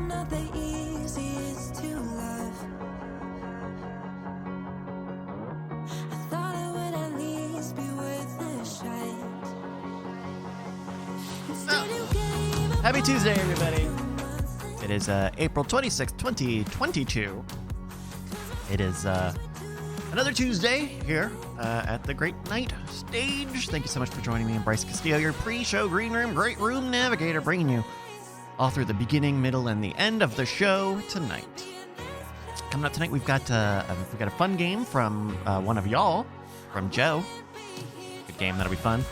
not the easiest to love. I thought it would at least be worth a shot. Instead you gave up. Happy Tuesday, everybody. It is April 26th, 2022. It is another Tuesday here at the Great Night stage. Thank you so much for joining me. I'm Bryce Castillo, your pre-show green room, great room navigator, bringing you all through the beginning, middle, and the end of the show tonight. Coming up tonight, we've got a fun game from one of y'all, from Joe. Good game, that'll be fun.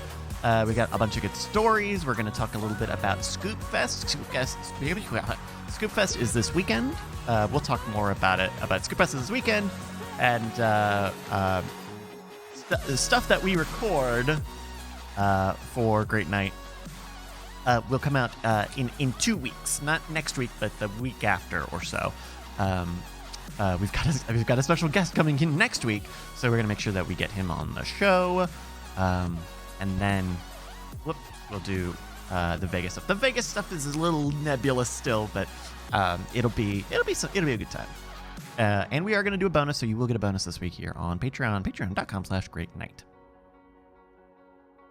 We got a bunch of good stories. We're going to talk a little bit about Scoop Fest. Scoop Fest is this weekend. We'll talk more about it. About Scoop Fest is this weekend, and stuff that we record for Great Night will come out in 2 weeks, not next week, but the week after or so. We've got a special guest coming in next week, so we're gonna make sure that we get him on the show, and then we'll do the Vegas stuff. The Vegas stuff is a little nebulous still, but it'll be a good time. And we are gonna do a bonus, so you will get a bonus this week here on Patreon, patreon.com/greatnight.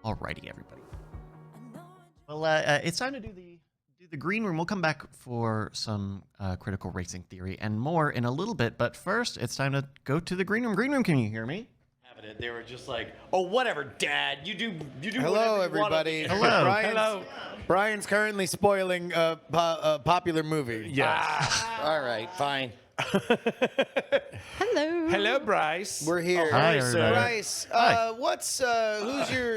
Alrighty, everybody. Well, it's time to do the green room. We'll come back for some critical racing theory and more in a little bit. But first, it's time to go to the green room. Green room, can you hear me? They were just like, "Oh, whatever, Dad. You do." Hello, everybody. Hello. Brian's currently spoiling a popular movie. Yes. All right, fine. Hello, Bryce. We're here. Hi, everybody. Bryce,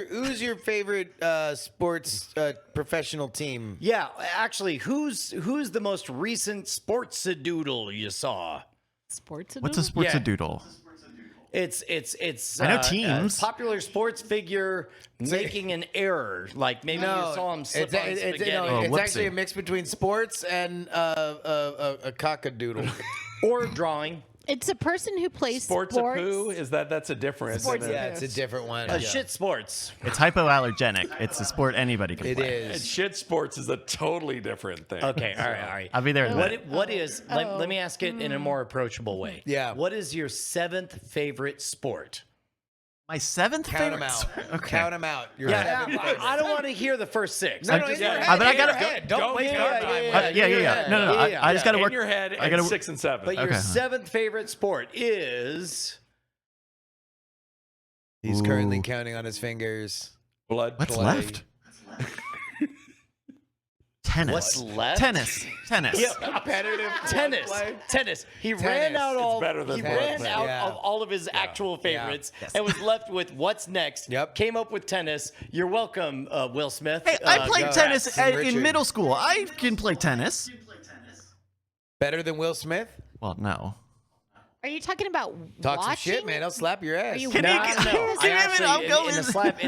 who's your favorite sports professional team? Yeah, actually, who's the most recent sports-a-doodle you saw? What's a sports-a-doodle? It's I know teams. Popular sports figure making an error. Like maybe you saw him slip on spaghetti. It's whoopsie. actually a mix between sports and a cockadoodle. Or drawing. It's a person who plays Sports of who? Is that's a difference? Yeah, it's a different one. Shit sports. It's hypoallergenic. It's a sport anybody can It play. And is. shit sports is a totally different thing. Okay, all right. I'll be there in a minute. What is? Let me ask it in a more approachable way. Yeah. What is your 7th favorite sport? My 7th Count favorite. them out. Okay. Count them out. Your Yeah, seven I don't want to hear the first 6. No, I in just- your yeah, head, but I in your gotta- head. Don't Don't waste make your up time. time. Yeah. No. I just got to In work. your head, I gotta and 6 and 7. But your Okay. 7th favorite sport is He's currently Ooh. counting on his fingers. blood What's play. left? Tennis. What's left? Tennis. Competitive tennis. He ran out It's all. better than He blood ran play. out Yeah. of all of his actual favorites Yes. and was left with what's next. Yep. Came up with tennis. You're welcome, Will Smith. Hey, I played go. tennis Richard. in middle school. I can play tennis. Better than Will Smith? Well, no. Are you talking about Talk watching? some shit, man. I'll slap your ass. you- Can No, you no. get- I actually, I'll go in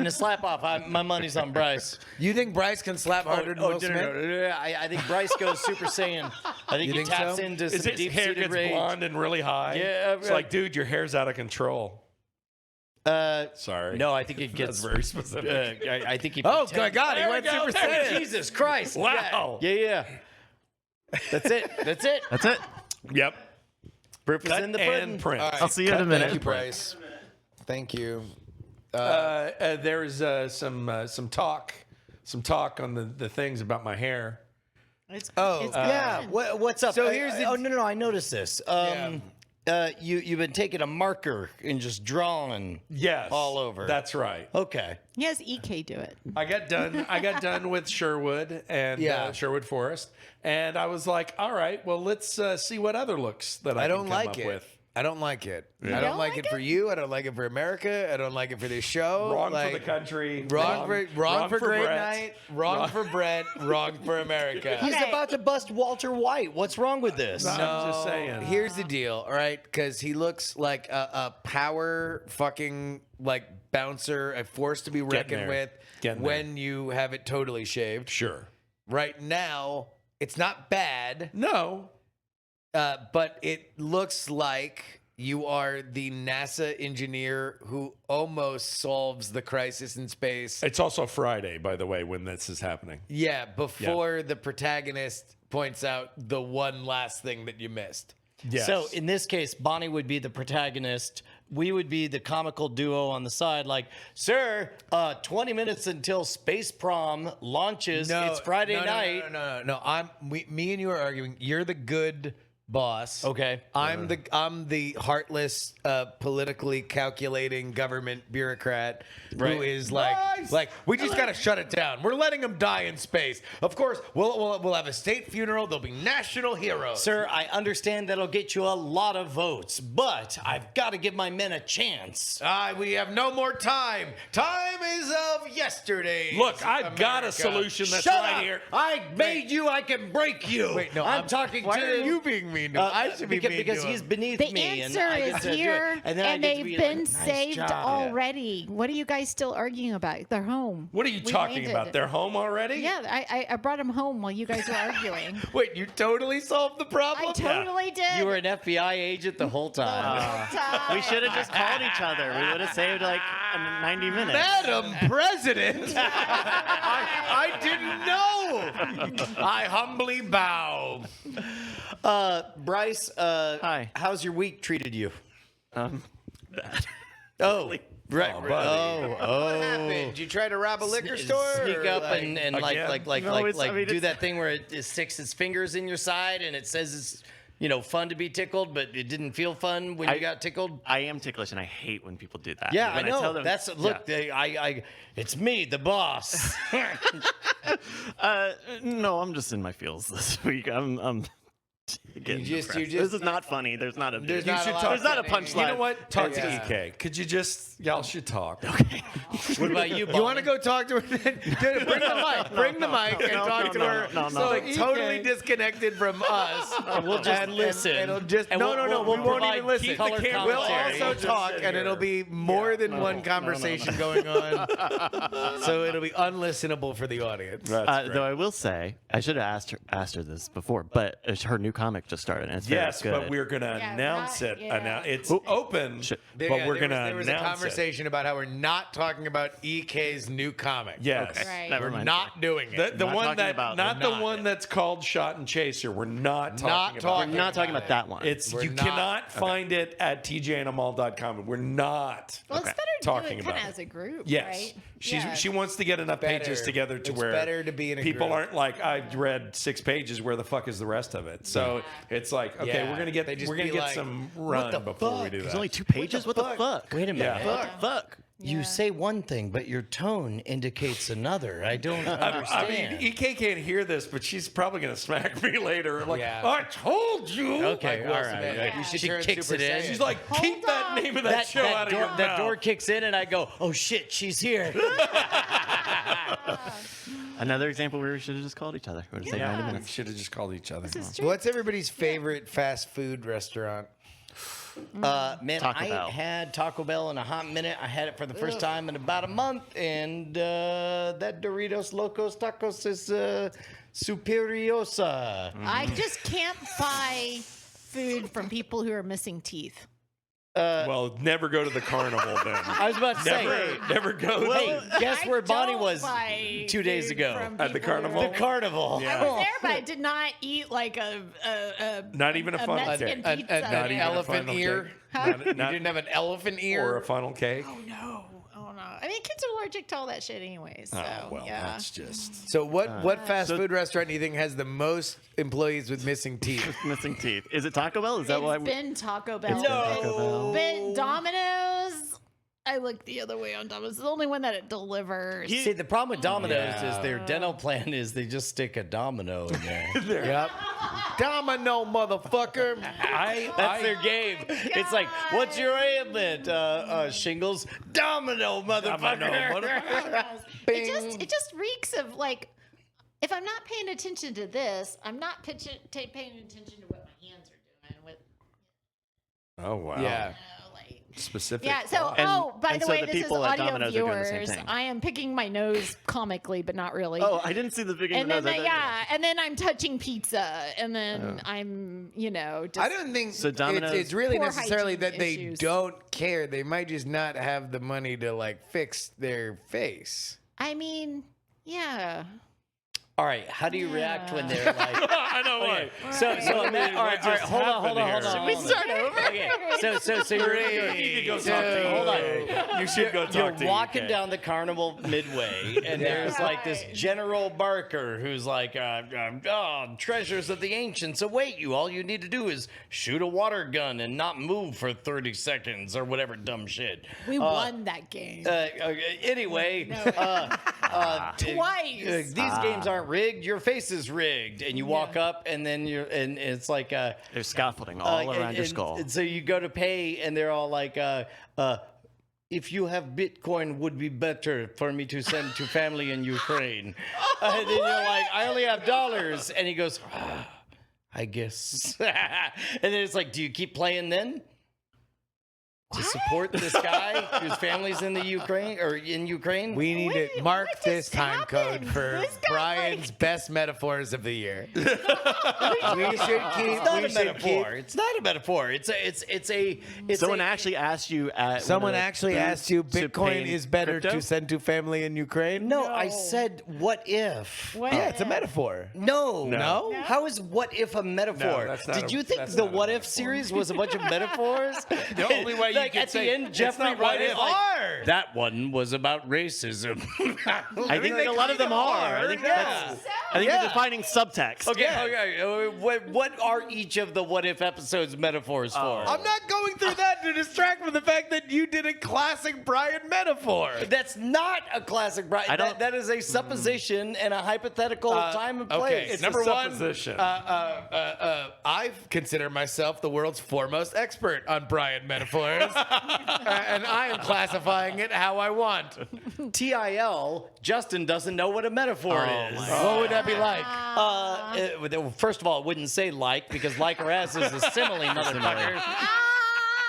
the slap off, my money's on Bryce. You think Bryce can slap harder than Will Smith? No. I think Bryce goes Super Saiyan. I think You he think taps so? into Is some his hair deep-seated gets rage. blonde and really high? Yeah, It's like, dude, your hair's out of control. Sorry. No, I think it That's gets very specific. I think he. Oh, pretends- God, he There went we go. Super There- Saiyan. Jesus Christ! Wow. Yeah. That's it. That's it. Yep. Proof is Cut in the pudding. and print. All right. I'll see you in a Thank minute. you, Bryce. Thank you. There's some talk on the things about my hair. It's, Oh, it's Yeah. good. What's up? So here's the- Oh no! I noticed this. You've been taking a marker and just drawing. Yes. All over. That's right. Okay. He has EK do it. I got done with Sherwood and Yeah. Sherwood Forest, and I was like, all right, well, let's see what other looks that I, I can don't come like up it. with. I don't like it. Yeah. I don't don't like like it for you. I don't like it for America. I don't like it for this show. Wrong like, for the country. Wrong for Great Brett. Night. Wrong for Brett. Wrong for America. He's Okay. about to bust Walter White. What's wrong with this? No. I'm just saying. Here's the deal, all right? Because he looks like a power fucking like bouncer, a force to be reckoned there. with Getting when you have it totally shaved. Sure. Right now, it's not bad, No. but it looks like you are the NASA engineer who almost solves the crisis in space. It's also Friday, by the way, when this is happening. Yeah, before the protagonist points out the one last thing that you missed. Yes. So in this case, Bonnie would be the protagonist. We would be the comical duo on the side, like, sir, 20 minutes until Space Prom launches. It's Friday night. No. Me and you are arguing. You're the good boss. Okay. I'm the heartless, politically calculating government bureaucrat who is like we just gotta shut it down. We're letting them die in space. Of course, we'll have a state funeral. There'll be national heroes. Sir, I understand that'll get you a lot of votes, but I've got to give my men a chance. We have no more time. Time is of yesterday. Look, I've got a America. solution that's Shut right up! here. I made you. I can break you. Wait, no, I'm talking why to are you being mean to him? I should be mean because to he's him. beneath The me. answer and I get is to do it. here, And then I and get to they've be been like, nice saved job. already. What are you guys still arguing about? They're home. What are you We talking landed. about? They're home already? Yeah, I brought them home while you guys were arguing. Wait, you totally solved the problem? I totally did. You were an FBI agent the whole time. We should have just called each other. We would have saved like 90 minutes. Madam President, I didn't know. I humbly bow. Bryce, Hi. how's your week treated you? Bad. Oh, right. What happened? Did you try to rob a liquor store? Sneak or, up like- and Again? like No, it's- I mean, do it's- that thing where it sticks its fingers in your side and it says it's fun to be tickled, but it didn't feel fun when you got tickled. I am ticklish, and I hate when people do that. Yeah, When I know. tell them- Look, it's me, the boss. No, I'm just in my feels this week. I'm getting depressed. This is not funny. There's not a. There's you not should a lot talk. There's of not a funny. punchline. You know what? Talk to Yeah. EK. Could you just, y'all should talk. What about you, You want to go talk to her? Dude, bring the mic. Bring the mic and talk to her. no. So like totally disconnected from us. We'll just listen. And it'll just And no. we'll We won't provide even listen. keep the camera We'll commentary. also Just talk, sit and here. it'll be more than one conversation going on. So it'll be unlistenable for the audience. Though I will say, I should have asked her this before, but her new comic just started, and it's very Yes, good. but we're going to Yeah, announce right, it. yeah. It's open, but we're going to There was a announce it. conversation about how we're not talking about EK's new comic. Yes. Okay, Right. never We're mind. not doing it. The Not one talking that, about- not we're the not. one that's called Shot and Chaser. We're not talking Not about. talking We're not talking about that one. It's We're you not- cannot find it at tjandamall.com. We're not Well, it's better to talking do it about kind it. of as a group, Yes, right? she wants to get enough pages Better. together to It's where better to be in a people group. aren't like I read 6 pages. Where the fuck is the rest of it? So it's like okay, Yeah. we're gonna They just get be like, some what run the before we fuck? do that. There's only 2 pages. What the fuck? Wait a minute. Yeah. What the fuck? You say one thing, but your tone indicates another. I don't understand. I mean, EK can't hear this, but she's probably gonna smack me later. Like Yeah. I told you. Okay, Like all Will right. Smith. right. You should She turn kicks Super it in. Saiyan. She's like, keep that on. name of that show out of your mouth. that door kicks in, and I go, "Oh shit, she's here." Another example where we should have just called each other. Would have saved 90 We minutes. should have just called each other. This is true. What's everybody's favorite fast food restaurant? Man, Taco I Bell. ain't had Taco Bell in a hot minute. I had it for the first time in about a month, and that Doritos Locos Tacos is superiosa. I just can't buy food from people who are missing teeth. Well, never go to the carnival then. I was about to say, Never go. hey, guess where I Bonnie don't was buy 2 days food ago? from At the people who carnival? are- The carnival. Yeah. I was there, but I did not eat like a Not even a funnel Mexican cake. pizza. Not even a elephant funnel ear? cake. Huh? Not- You not- didn't have an elephant ear? or a funnel cake. Oh no! I mean, kids are allergic to all that shit anyway. So Oh, well, yeah. that's just. So what fast food restaurant do you think has the most employees with missing teeth? Missing teeth. Is it Taco Bell? Is that why? It's been Taco Bell. It's been Taco Bell. Been Domino's. I look the other way on Domino's. It's the only one that it delivers. See, the problem with Domino's Yeah. is their dental plan is they just stick a domino in there. Yep. Domino, motherfucker. That's their game. It's like, what's your ailment? Shingles? Domino, motherfucker. It just reeks of like, if I'm not paying attention to this, I'm not paying attention to what my hands are doing. With Oh wow. Yeah. you know, like. Specific. Yeah. So, And- by and the so way, the this is people at audio Domino's are doing the same viewers. thing. I am picking my nose comically, but not really. Oh, I didn't see the beginning. and then of that. and then I'm touching pizza, and then I'm, just, I don't think So Domino's- it's really Poor necessarily hygiene that they issues. don't care. They might just not have the money to like fix their face. I mean, yeah. All right, how do you react when they're like? I know Okay, what. so all right, hold on. Should we start over? Okay, so you're You need to go talk to hold on. You should go talk You're to walking UK. down the carnival midway, and there's like this General Barker who's like, treasures of the ancients await you. All you need to do is shoot a water gun and not move for 30 seconds or whatever dumb shit. We won that game. Anyway, Twice. these games aren't rigged. Your face is rigged, and you walk up, and then and it's like There's scaffolding all around your skull. And so you go to pay, and they're all like, if you have Bitcoin, would be better for me to send to family in Ukraine. And then you're like, I only have dollars, and he goes, I guess. And then it's like, do you keep playing then? To support this guy whose family's in the Ukraine or in Ukraine? We need Wait, to mark what this just time code happened? for This guy, Brian's best metaphors of the year. we should keep. It's not we a should metaphor. keep- It's not a metaphor. It's Someone a, actually asked you at Someone actually asked you, to Bitcoin pay is better crypto? to send to family in Ukraine? No, I said what if. What? Yeah, it's a metaphor. No. No? How is what if a metaphor? that's not Did a- you think that's the not a what if metaphor. series was a bunch of metaphors? The only way you like could at say the end, it's Jeffrey not Wright what is if. like, Are. that one was about racism. I think a lot of them are. I think that's. I think Yeah. you're defining subtext. Okay. What are each of the what if episodes metaphors for? I'm not going through that to distract from the fact that you did a classic Brian metaphor. That's not a classic Brian. I don't- That is a supposition and a hypothetical time and place. Okay, It's number a one, supposition. I consider myself the world's foremost expert on Brian metaphors, and I am classifying it how I want. TIL, Justin doesn't know what a metaphor is. What would that be like? First of all, it wouldn't say like because like or as is a simile, motherfucker.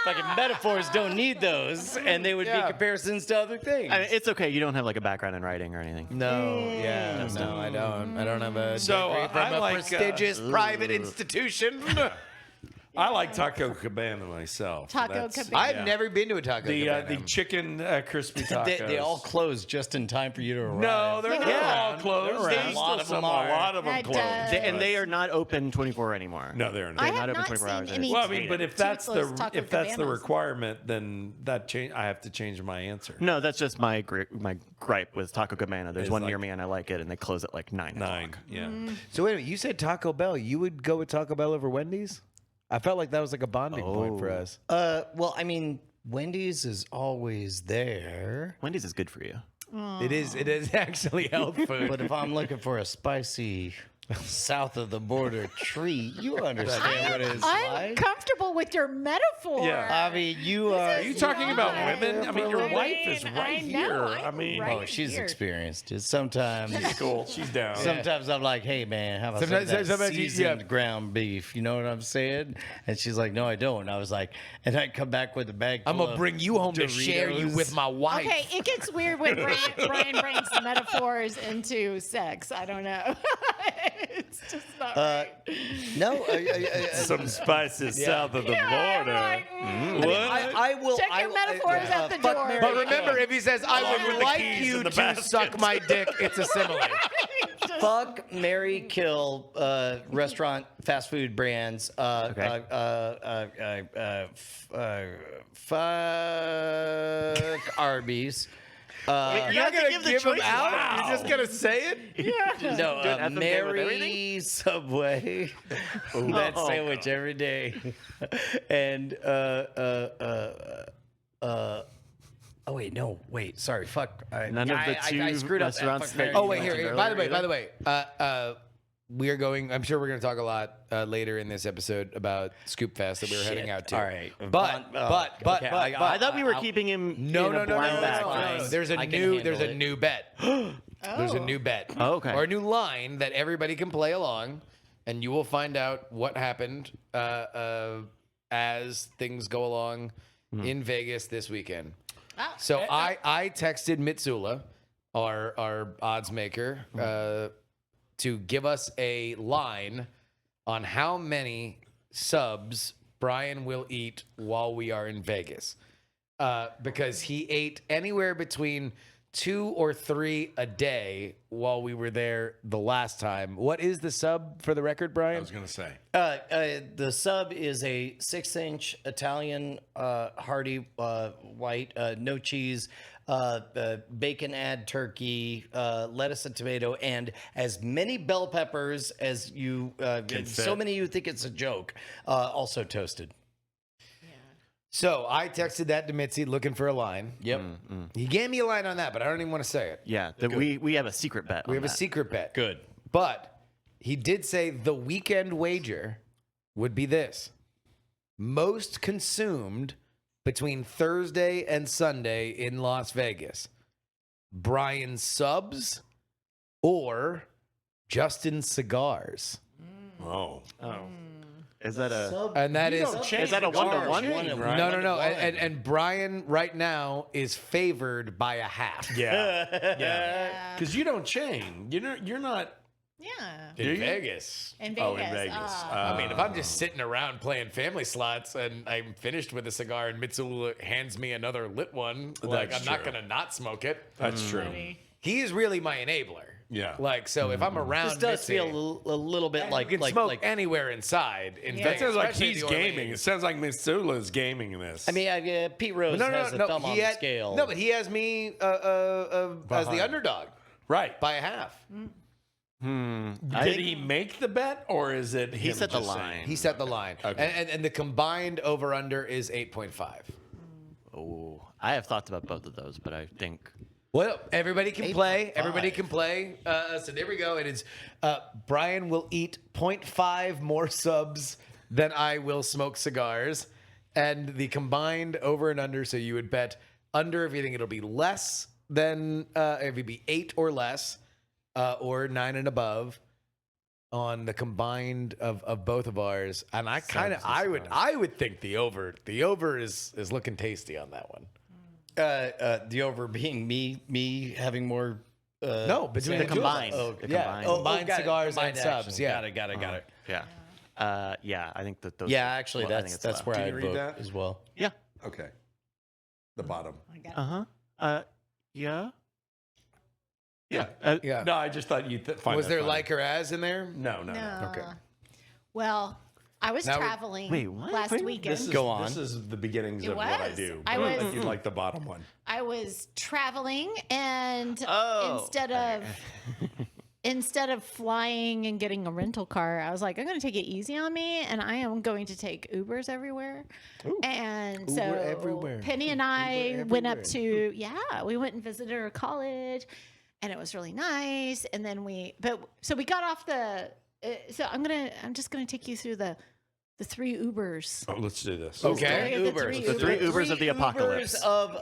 Fucking metaphors don't need those, and they would be comparisons to other things. I mean, it's okay. You don't have like a background in writing or anything. No, no, I don't. I don't have a degree from I a like, prestigious private institution. I like Taco Cabana myself. Taco That's- Cabana. I've never been to a taco. The Cabana. chicken crispy tacos. they all closed just in time for you to arrive. No, they're not all closed. They're around. There's A lot still of them some- are. A lot of them That closed. does. And they are not open 24 anymore. No, they're I not. have not open not 24 seen hours. any. Well, I mean, but if that's toothless Taco the Cabanas. requirement, then that change. I have to change my answer. No, that's just my gripe with Taco Cabana. There's It's one like- near me and I like it, and they close at like 9 9. o'clock. Yeah. So wait a minute, you said Taco Bell. You would go with Taco Bell over Wendy's? I felt like that was like a bonding point for us. Well, I mean, Wendy's is always there. Wendy's is good for you. It is actually health food. But if I'm looking for a spicy south of the border treat, you understand what it's I'm like. comfortable with your metaphor. Yeah. I mean, you are. Are you talking about women? I mean, your I wife is mean, right I know, here. I'm I mean, right Oh, she's here. experienced it. Sometimes, cool. She's down. sometimes I'm like, "Hey, man, how about Sometimes- some of that sometimes you- seasoned ground beef?" You know what I'm saying? And she's like, "No, I don't." And I was like, and I come back with a bag. I'm full gonna of bring you home to share you Doritos. with my wife. Okay, it gets weird when Brian brings metaphors into sex. I don't know. It's just not right. No, Some spices south of the Yeah, border. right. I will. Check your metaphors at the fuck, door. Mary, But remember, if he says, I Along with would the like keys you in the to basket. suck my dick, it's a simile. fuck, marry, kill, restaurant, fast food brands. Okay. Fuck Arby's. You're not gonna give the give them choices. out? Wow. You're just gonna say it? No, Doing FMK with Mary everything? Subway. That sandwich every day. And oh wait, no, wait, sorry, fuck. None of the two I screwed restaurants up. that Fuck you Oh, wait, mentioned here. earlier By the way, we are going, I'm sure we're going to talk a lot later in this episode about Scoop Fest that we were heading out to. All right, But okay, I thought we were keeping him No, in no, a no, blind no, bag. no. There's a I can new handle there's a it. new bet. There's a new bet. Oh, okay. Or a new line that everybody can play along, and you will find out what happened as things go along in Vegas this weekend. So I texted Mitsula, our odds maker, to give us a line on how many subs Brian will eat while we are in Vegas. Because he ate anywhere between 2 or 3 a day while we were there the last time. What is the sub for the record, Brian? I was going to say. The sub is a 6-inch Italian hearty white, no cheese, bacon, add turkey, lettuce and tomato, and as many bell peppers as you. So many you think it's a joke. Also toasted. So I texted that to Mitzi looking for a line. Yep. He gave me a line on that, but I don't even want to say it. Yeah, we have a secret bet. We have a secret bet. Good. But he did say the weekend wager would be this: most consumed between Thursday and Sunday in Las Vegas. Brian subs or Justin cigars. Oh. Is that a? And that is Is that a 1-to-1? Right. no. And Brian right now is favored by a half. Yeah. Because you don't chain. You're not Yeah. In Vegas. In Vegas. Oh, in Vegas. I mean, if I'm just sitting around playing family slots and I'm finished with a cigar and Mitsu hands me another lit one, like That's I'm not true. going to not smoke it. That's true. He is really my enabler. Yeah. Like, so if I'm around This does Mitzi, feel a little bit like you can like smoke like. anywhere inside in Yeah. That Vegas. sounds like especially he's the gaming. Orleans. It sounds like Mitsula's gaming this. I mean, Pete Rose has a thumb on the scale. No, but he has me as Behind. the underdog right. by a half. Did he make the bet, or is it He him set the just saying? line. He set the line. Okay. And the combined over-under is 8.5. Oh, I have thoughts about both of those, but I think Well, everybody can play. 8.5. Everybody can play. So there we go. It is Brian will eat 0.5 more subs than I will smoke cigars. And the combined over and under, so you would bet under if you think it'll be less than, if it'd be 8 or less, or 9 and above on the combined of both of ours. And I kind of, I would think the over is looking tasty on that one. The over being me having more. No, between the the two of us. combined. The Yeah. combined. Combined got it. cigars Combined and subs. action. Yeah. Got it. yeah, I think that those. Yeah, actually, well, I think that's it's where Can I you read vote that? as well. Yeah. Okay. The bottom. I got it. Yeah. Yeah. Yeah. No, I just thought you'd find Was that there funny. like or as in there? No. No. Okay. Well, I was Now we- traveling Wait, what? last Wait, weekend. This is, Go on. This is the beginnings It of what I was. do. I But was- think you like the bottom one. I was traveling, and Oh, instead of flying and getting a rental car, I was like, I'm going to take it easy on me, and I am going to take Ubers everywhere. And so Uber everywhere. Penny and I went up everywhere. to we went and visited her college, and it was really nice. And then so we got off the. So I'm just gonna take you through the 3 Ubers. Oh, let's do this. Okay. The Ubers. The 3 Ubers of the apocalypse. of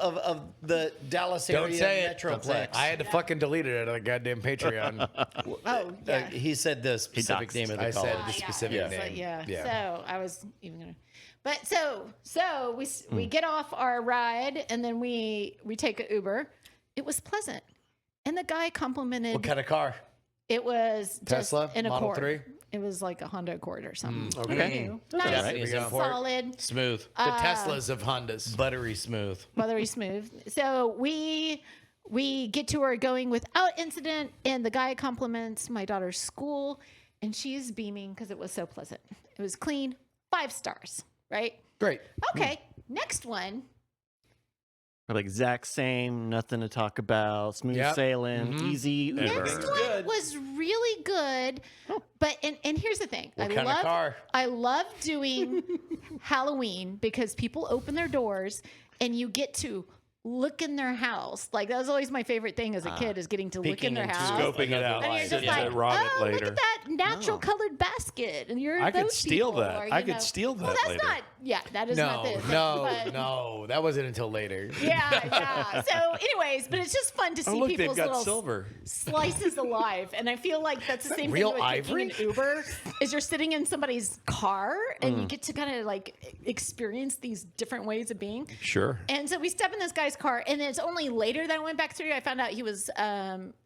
the Dallas area Don't say it. metroplex. I had to fucking delete it out of the goddamn Patreon. Oh yeah. He said the specific doxed. name of the I said college. the specific yeah, name. yeah. So I was even gonna, but so we get off our ride, and then we take an Uber. It was pleasant, and the guy complimented. What kind of car? It was Tesla just an Model Accord. 3? It was like a Honda Accord or something. Okay. Nice, Japanese import. solid, Smooth. The Teslas of Hondas. Buttery smooth. buttery smooth. So we get to her going without incident, and the guy compliments my daughter's school, and she's beaming because it was so pleasant. It was clean, 5 stars, right? Great. Okay, next one. like exact same, nothing to talk about, smooth Yep. sailing, easy Uber. Next one was really good, but and here's the thing. What kind of car? I love doing Halloween because people open their doors and you get to look in their house. Like that was always my favorite thing as a kid, is getting to look in Peeking their into house. Scoping it out. And you're just Sit like, and rob it oh, look later. at that natural colored basket. And you're I could those steal people, that. or, I you could know. steal Well, that that's later. not. Yeah, that is not No, the. but- no. That wasn't until later. Yeah. So, anyways, but it's just fun to see Oh, look, they've people's got little silver. slices of life, and I feel like that's the same real thing with ivory? taking an Uber. Is you're sitting in somebody's car, and you get to kind of like experience these different ways of being. Sure. And so we step in this guy's guy's car, and it's only later that I went back through. I found out he was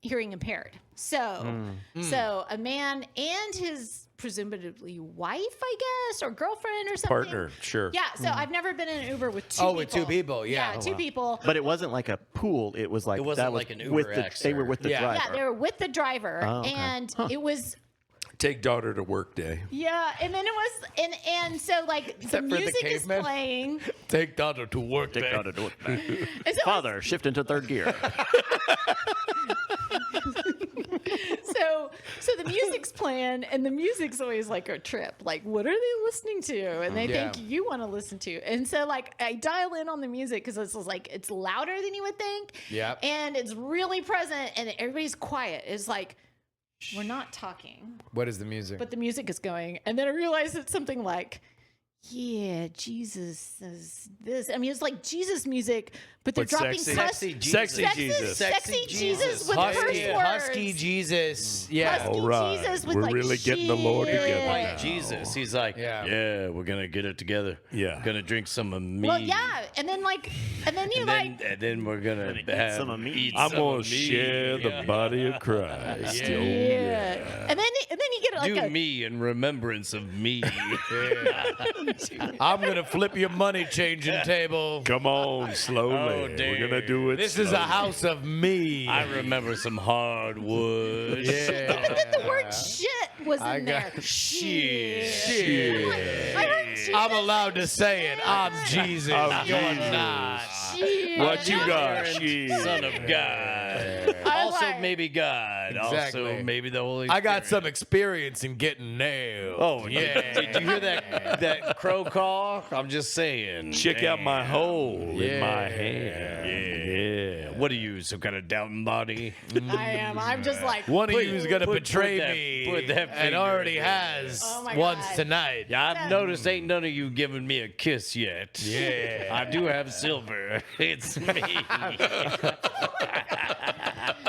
hearing impaired. So, so a man and his presumably wife, I guess, or girlfriend or something. Partner, sure. Yeah. So I've never been in an Uber with two people. Oh, with two people, yeah. Yeah, two people. But it wasn't like a pool. It was like It wasn't that was like an Uber with the, X they were or- with the Yeah. driver. Yeah, they were with the driver, Oh, okay. and it was. Take daughter to work day. Yeah, and then it was, and so like the that for the music is cavemen? playing. Take daughter to work. Take daughter to work. And so Father, shift into third gear. So the music's playing, and the music's always like a trip. Like, what are they listening to? And they Yeah. think you want to listen to. And so like I dial in on the music because it's like it's louder than you would think. Yep. And it's really present, and everybody's quiet. It's like we're not talking, What is the music? but the music is going. And then I realized it's something like, yeah, Jesus says this. I mean, it's like Jesus music, but they're But dropping sexy. cuss. Sexy Jesus. Sexy Jesus. Sexy Jesus with Husky, curse words. Husky Jesus. Yeah. Husky All right. Jesus with We're like really getting the Lord shit. together Like now. Jesus. He's like, Yeah. yeah, we're going to get it together. Yeah. Going to drink some of me. Well, yeah, and then you And then we're going to eat have some of me. eat I'm some going of to me. share the Yeah. body of Christ. Yeah. yeah. And then you get like Do a me in remembrance of me. I'm gonna flip your money changing table. Come on, slowly. Oh, We're dear. going to do it This is a slowly. house of me. I remember some hardwood. Yeah. the word shit was in I there. got- Shit. I heard Jesus. I'm allowed to say it. I'm Jesus. I'm You're Jesus. not. Shit. What you got? Son Shit. of God. I Also, like- maybe God. Exactly. Also, maybe the Holy I Spirit. got some experience in getting nailed. Oh, yeah. Did you hear that crow call? I'm just saying. Check out my hole Yeah. in my hand. Yeah. What are you, some kind of doubting body? I am. I'm just like. One of Put- you is gonna put betray that- me, put that and finger already in there. has Oh my once God. tonight. Yeah, I've noticed ain't none of you giving me a kiss yet. Yeah. I do have silver. It's me.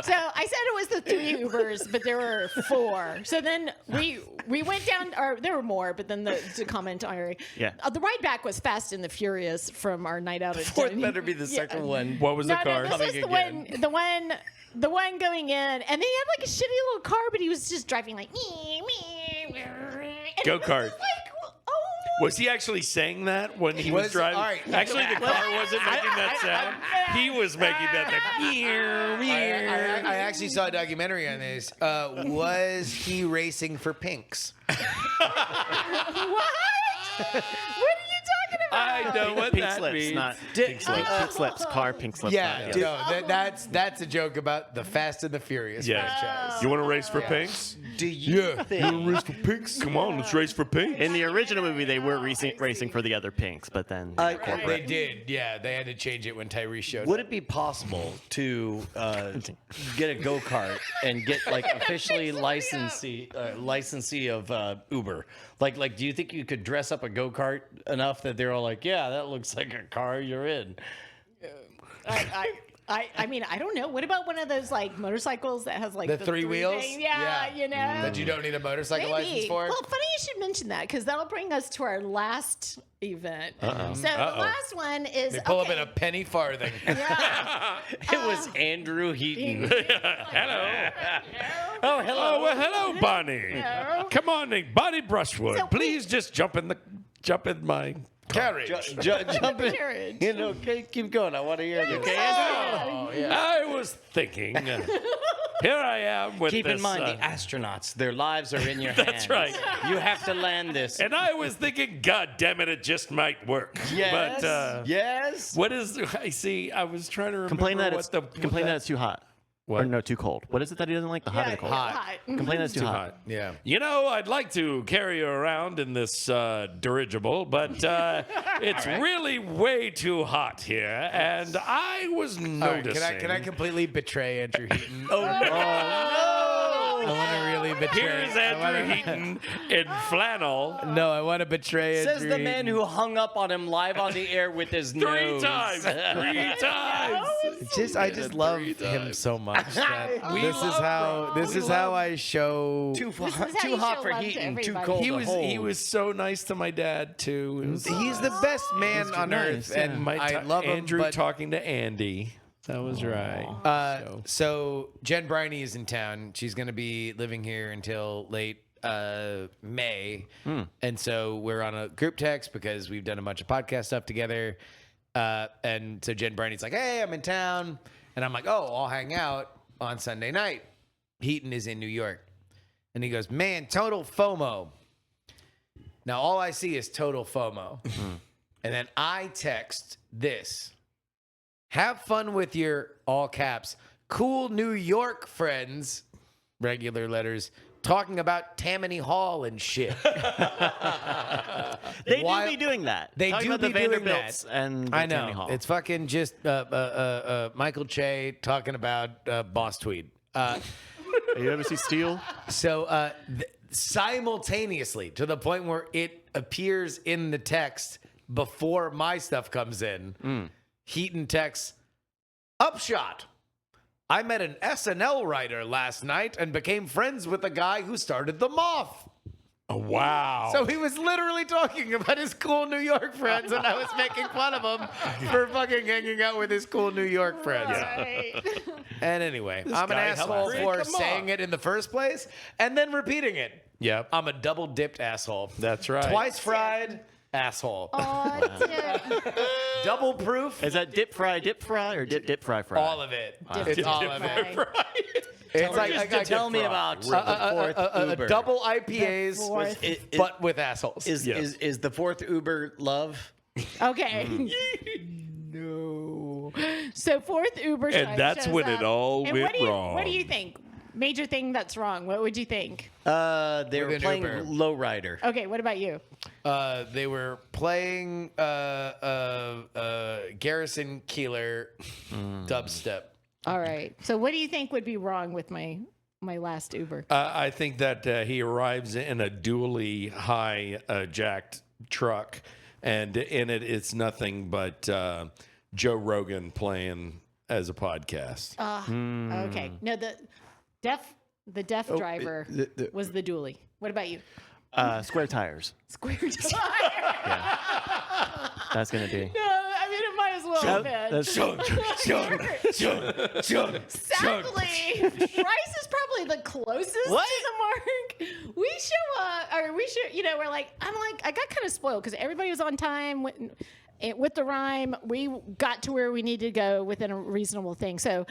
So I said it was the 3 Ubers, but there were 4. So then we went down, or there were more, but then the commentary. Yeah. The ride back was Fast and the Furious from our night out at Fourth Denny. better be the Yeah. second one. What was the car? No, this was Coming the one going in, and they had like a shitty little car, but he was just driving like and Go-kart. it was just like, oh. Was he actually saying that when he was Was- driving? all right. Actually, the car wasn't making that sound. He was making that. I actually saw a documentary on this. Was he racing for pinks? What? What are you talking about? I know what Pink that slips, means. not pink slips. Pink slips, car, pink slips. Yeah, not- no, that's a joke about the Fast and the Furious Yeah. franchise. You want to race for pinks? Do you Yeah, think... you wanna race for pinks? Come on, let's race for pinks. In the original movie, they were racing for the other pinks, but then They did, yeah. They had to change it when Tyrese showed Would up. it be possible to get a go-kart and get like officially licensee of Uber? Like, do you think you could dress up a go-kart enough that they're all like, yeah, that looks like a car you're in? I mean, I don't know. What about one of those like motorcycles that has like The 3 wheels? thing? Yeah, you know. That you don't need a motorcycle license for? Well, funny you should mention that because that'll bring us to our last event. So the last one is They pull okay. up in a penny farthing. Yeah. It was Andrew Heaton. Hello. Oh, hello. Oh, well, hello, Bonnie. Hello. Come on, Bonnie Brushwood. So Please just jump in my Carriage. Jump in. Carriage. You know, keep going. I want to hear this. Oh, yeah. I was thinking. Here I am with Keep this. in mind, the astronauts, their lives are in your hands. That's right. You have to land this. And I was thinking, God damn it, it just might work. Yes. But yes. what is? I see. I was trying to remember complain that what it's the complain that it's too hot. What? Or no, too cold. What is it that he doesn't like? The hot or the cold? Hot. Complain that it's too too hot. hot. Yeah. You know, I'd like to carry you around in this dirigible, but it's really way too hot here, and I was All right, noticing. can I completely betray Andrew Heaton? Oh, no. want to really betray. Here's Andrew Heaton in flannel. No, I want to betray Says Andrew the man Heaton. who hung up on him live on the air with his Three nose. times. I just love him so much. That this is how I show. Too This is how you hot show for love to Heaton, too everybody. cold He to was hold. so nice to my dad too. It was He's the best man on nice, earth, yeah. and my I love him. Andrew But talking to Andy. That was right. so Jen Briney is in town. She's going to be living here until late May, and so we're on a group text because we've done a bunch of podcast stuff together. And so Jen Briney's like, "Hey, I'm in town," and I'm like, "Oh, I'll hang out on Sunday night." Heaton is in New York, and he goes, "Man, total FOMO." Now all I see is total FOMO, and then I text this. Have fun with your, all caps, cool New York friends, regular letters, talking about Tammany Hall and shit. They Why- do be doing that. They Talking do about be the doing Vanderbilts that. and the I know. Tammany Hall. It's fucking just Michael Che talking about Boss Tweed. You ever see Steel? So simultaneously, to the point where it appears in the text before my stuff comes in, Heaton texts, "Upshot. I met an SNL writer last night and became friends with the guy who started The Moth." Oh, wow. So he was literally talking about his cool New York friends, and I was making fun of him for fucking hanging out with his cool New York friends. Right. And anyway, I'm an guy asshole helped for break 'em saying it in the first place and then repeating it. Yep. I'm a double dipped asshole. That's right. Twice fried asshole. Oh, Tim. Double proof. Is that dip fry, or dip fry? All of it. It's all of it. Right. It's like Tell me about the fourth Uber. a double IPAs, The fourth. but with assholes. Is the fourth Uber love? Okay. No. So fourth Uber And driver that's shows when it up. all And went what do you, wrong. What do you think? Major thing that's wrong. What would you think? They With were an playing Uber. Lowrider. Okay, what about you? They were playing Garrison Keillor dubstep. All right. So what do you think would be wrong with my last Uber? I think that he arrives in a dually high jacked truck, and in it, it's nothing but Joe Rogan playing as a podcast. Okay. No, the deaf driver was the dually. What about you? Square tires. Square tire. That's gonna be. No, I mean it might as well have been. Sadly, Bryce is probably the closest to the mark. We show up, or we should, we're like, I got kind of spoiled because everybody was on time with the rhyme. We got to where we needed to go within a reasonable thing. So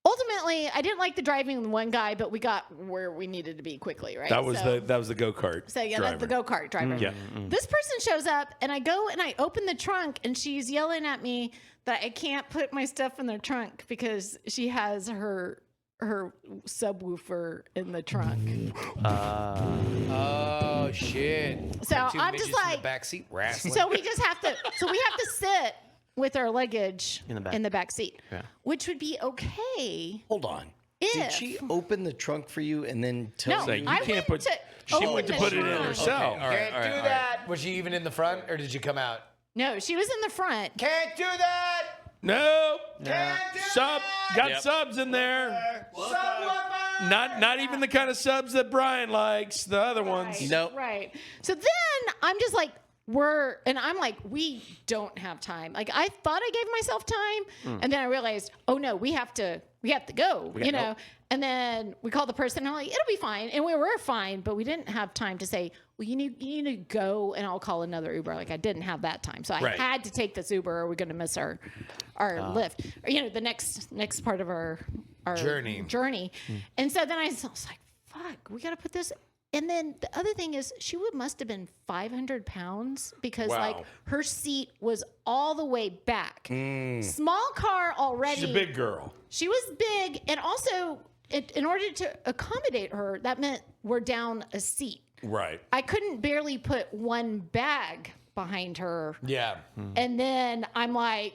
ultimately, I didn't like the driving of one guy, but we got where we needed to be quickly, right? That was the go-kart. So yeah, driver. that's the go-kart driver. Yeah. This person shows up and I go and I open the trunk and she's yelling at me that I can't put my stuff in the trunk because she has her subwoofer in the trunk. Oh shit! So Two I'm midgets just in like, the backseat wrestling. so we have to sit with our luggage In the back. seat, Yeah. which would be okay. Hold on. Did If- she open the trunk for you and then tell No, So you? you I can't went put. to She open went to the put it in trunk. herself. Can't do that. Was she even in the front, or did she come out? No, she was in the front. Can't do that. No. Can't do Sub got Yep. subs in there. Not even the kind of subs that Brian likes. The other ones. Right, Nope. Right. So then I'm just like, we don't have time. Like I thought I gave myself time, and then I realized, oh no, we have to go. And then we called the person. And I'm like, it'll be fine, and we were fine, but we didn't have time to say, well, you need to go, and I'll call another Uber. Like I didn't have that time, so I Right. had to take this Uber, or we're going to miss our lift, or the next part of our journey. And so then I was like, fuck, we got to put this. And then the other thing is, she must have been 500 pounds because like Wow. her seat was all the way back. Small car already. She's a big girl. She was big, and also in order to accommodate her, that meant we're down a seat. Right. I couldn't barely put one bag behind her. Yeah. And then I'm like,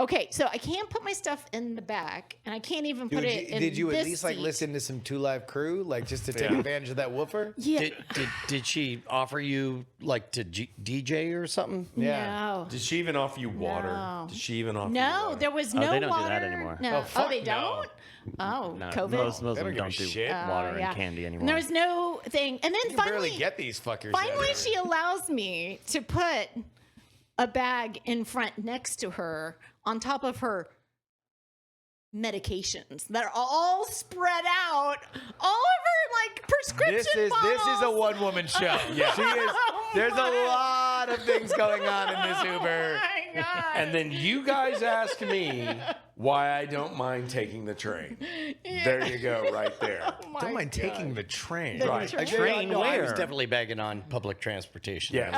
Okay, so I can't put my stuff in the back, and I can't even put it in Did you at this least like seat. listen to some 2 Live Crew, like just to take advantage of that woofer? Yeah. Did she offer you like to DJ or something? No. Did she even offer you water? No. Did she even offer you No, water? there was no they don't do water. that anymore. No. fuck they no. don't? Oh, No, COVID. most of They them don't don't give a do shit. water Yeah. and candy anymore. And there was no thing. And then You finally, barely get these fuckers. finally she allows me to put a bag in front next to her on top of her medications that are all spread out all of her like prescription This is a bottles. one-woman show. Yeah. She is. There's a lot of things going on in this Uber. Oh my God. And then you guys ask me why I don't mind taking the train. There you go, right there. Oh my Don't mind God. taking the train. Right. Train I was where? definitely bagging on public transportation. Yes.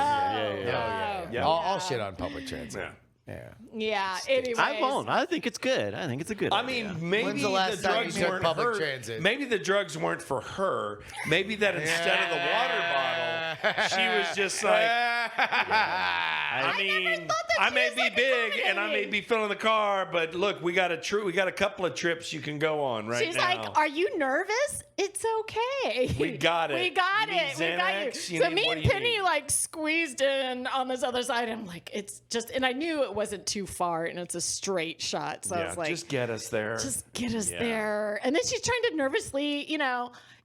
Yeah. I'll shit on public transit. Yeah. Yeah. Yeah. Anyways. I won't. I think it's good. I think it's a good I idea. mean, maybe When's the last the time you drugs took weren't public her. transit? Maybe the drugs weren't for her. Maybe that instead of the water bottle, she was just like, I mean, I may be big and I may be filling the car, but look, we got a couple of trips you can go on right She's now. like, "Are you nervous? It's okay. We got it. We got You need it. We got you." Xanax? You So need- me what and do you Penny need? like squeezed in on this other side. I'm like, it's just, and I knew it wasn't too far, and it's a straight shot. So I yeah, was like, just get us there. just get us Yeah. there. And then she's trying to nervously,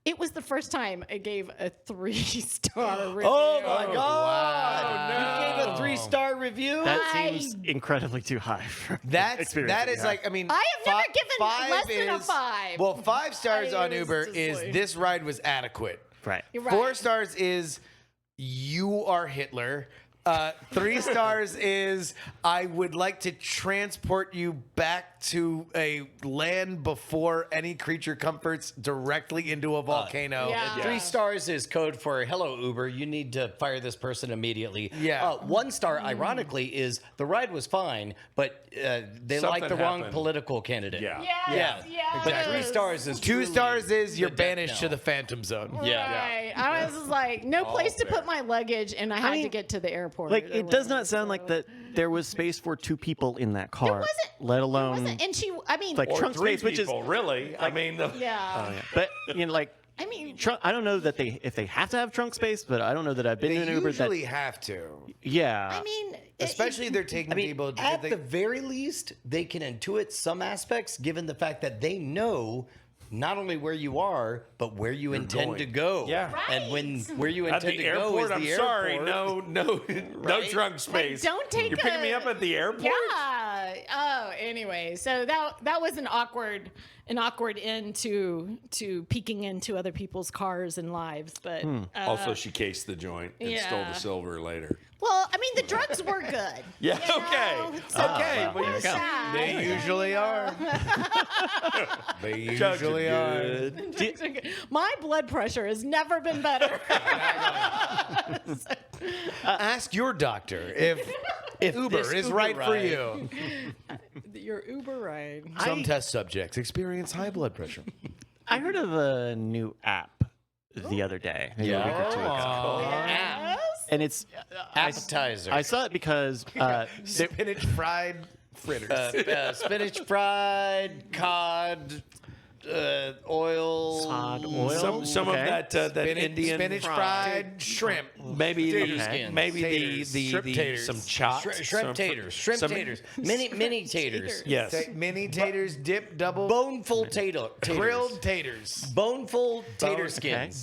it was the first time I gave a 3-star review. Oh my God! no. You gave a 3-star review. that I- seems incredibly too high for That experience. is like, I mean, I have never given five less than a is- 5. Well, 5 stars on was Uber just is like- this ride was adequate. right. You're right. 4 stars is you are Hitler. 3 stars is I would like to transport you back to a land before any creature comforts directly into a volcano. yeah. 3 stars is code for hello Uber. You need to fire this person immediately. Yeah. 1 star, ironically, is the ride was fine, but they like Something the wrong happened. political candidate. Yeah. Yes, Yeah. yes. But 3 stars is 2 truly stars is you're the death banished to knell. the Phantom Zone. Yeah. Right. I was just like, no place to fair. put my luggage, and I had to mean, get to the airport. Like, or it does whatever, not sound like so- that there was space for 2 people in that car. There wasn't. Let There alone wasn't. And she, I mean, like Or trunk 3 space, which is people, really. I mean, yeah. Oh, yeah. But like I mean, trunk. I don't know that if they have to have trunk space, but I don't know that I've been They in an Uber usually that. have to. Yeah. I mean, Especially if they're taking I mean, people. at they- the very least, they can intuit some aspects given the fact that they know not only where you are, but where you intend going. to go. Yeah. And Right. where you at intend the to go airport, is the I'm airport. sorry, no Right? trunk space. don't take You're picking me a- up at the airport. yeah. Oh, anyway, so that was an awkward end to peeking into other people's cars and lives, but Also, she cased the joint and stole yeah. the silver later. well, I mean, the drugs were good. Yeah. you Okay. know? So Okay. it Well, was go. sad. They usually are. They Drugs are usually are. good. My blood pressure has never been better. Ask your doctor if this Uber is Uber right for ride- you. Your Uber ride. Some test subjects experience high blood pressure. I heard of a new app the other day, maybe a week or 2 ago, Yes. and it's Appetizer. I saw it because Spinach fried fritters. Spinach fried, cod, oil. Cod oil? Some Okay. of that Indian spinach fried shrimp. maybe Tater the, skins. maybe Taters. the Shrimp taters. some chops, Shrimp some- taters. Shrimp some- taters. Mini taters. Yes. Mini taters, dip, double, Boneful taters. grilled taters. Boneful tater Bone- skins.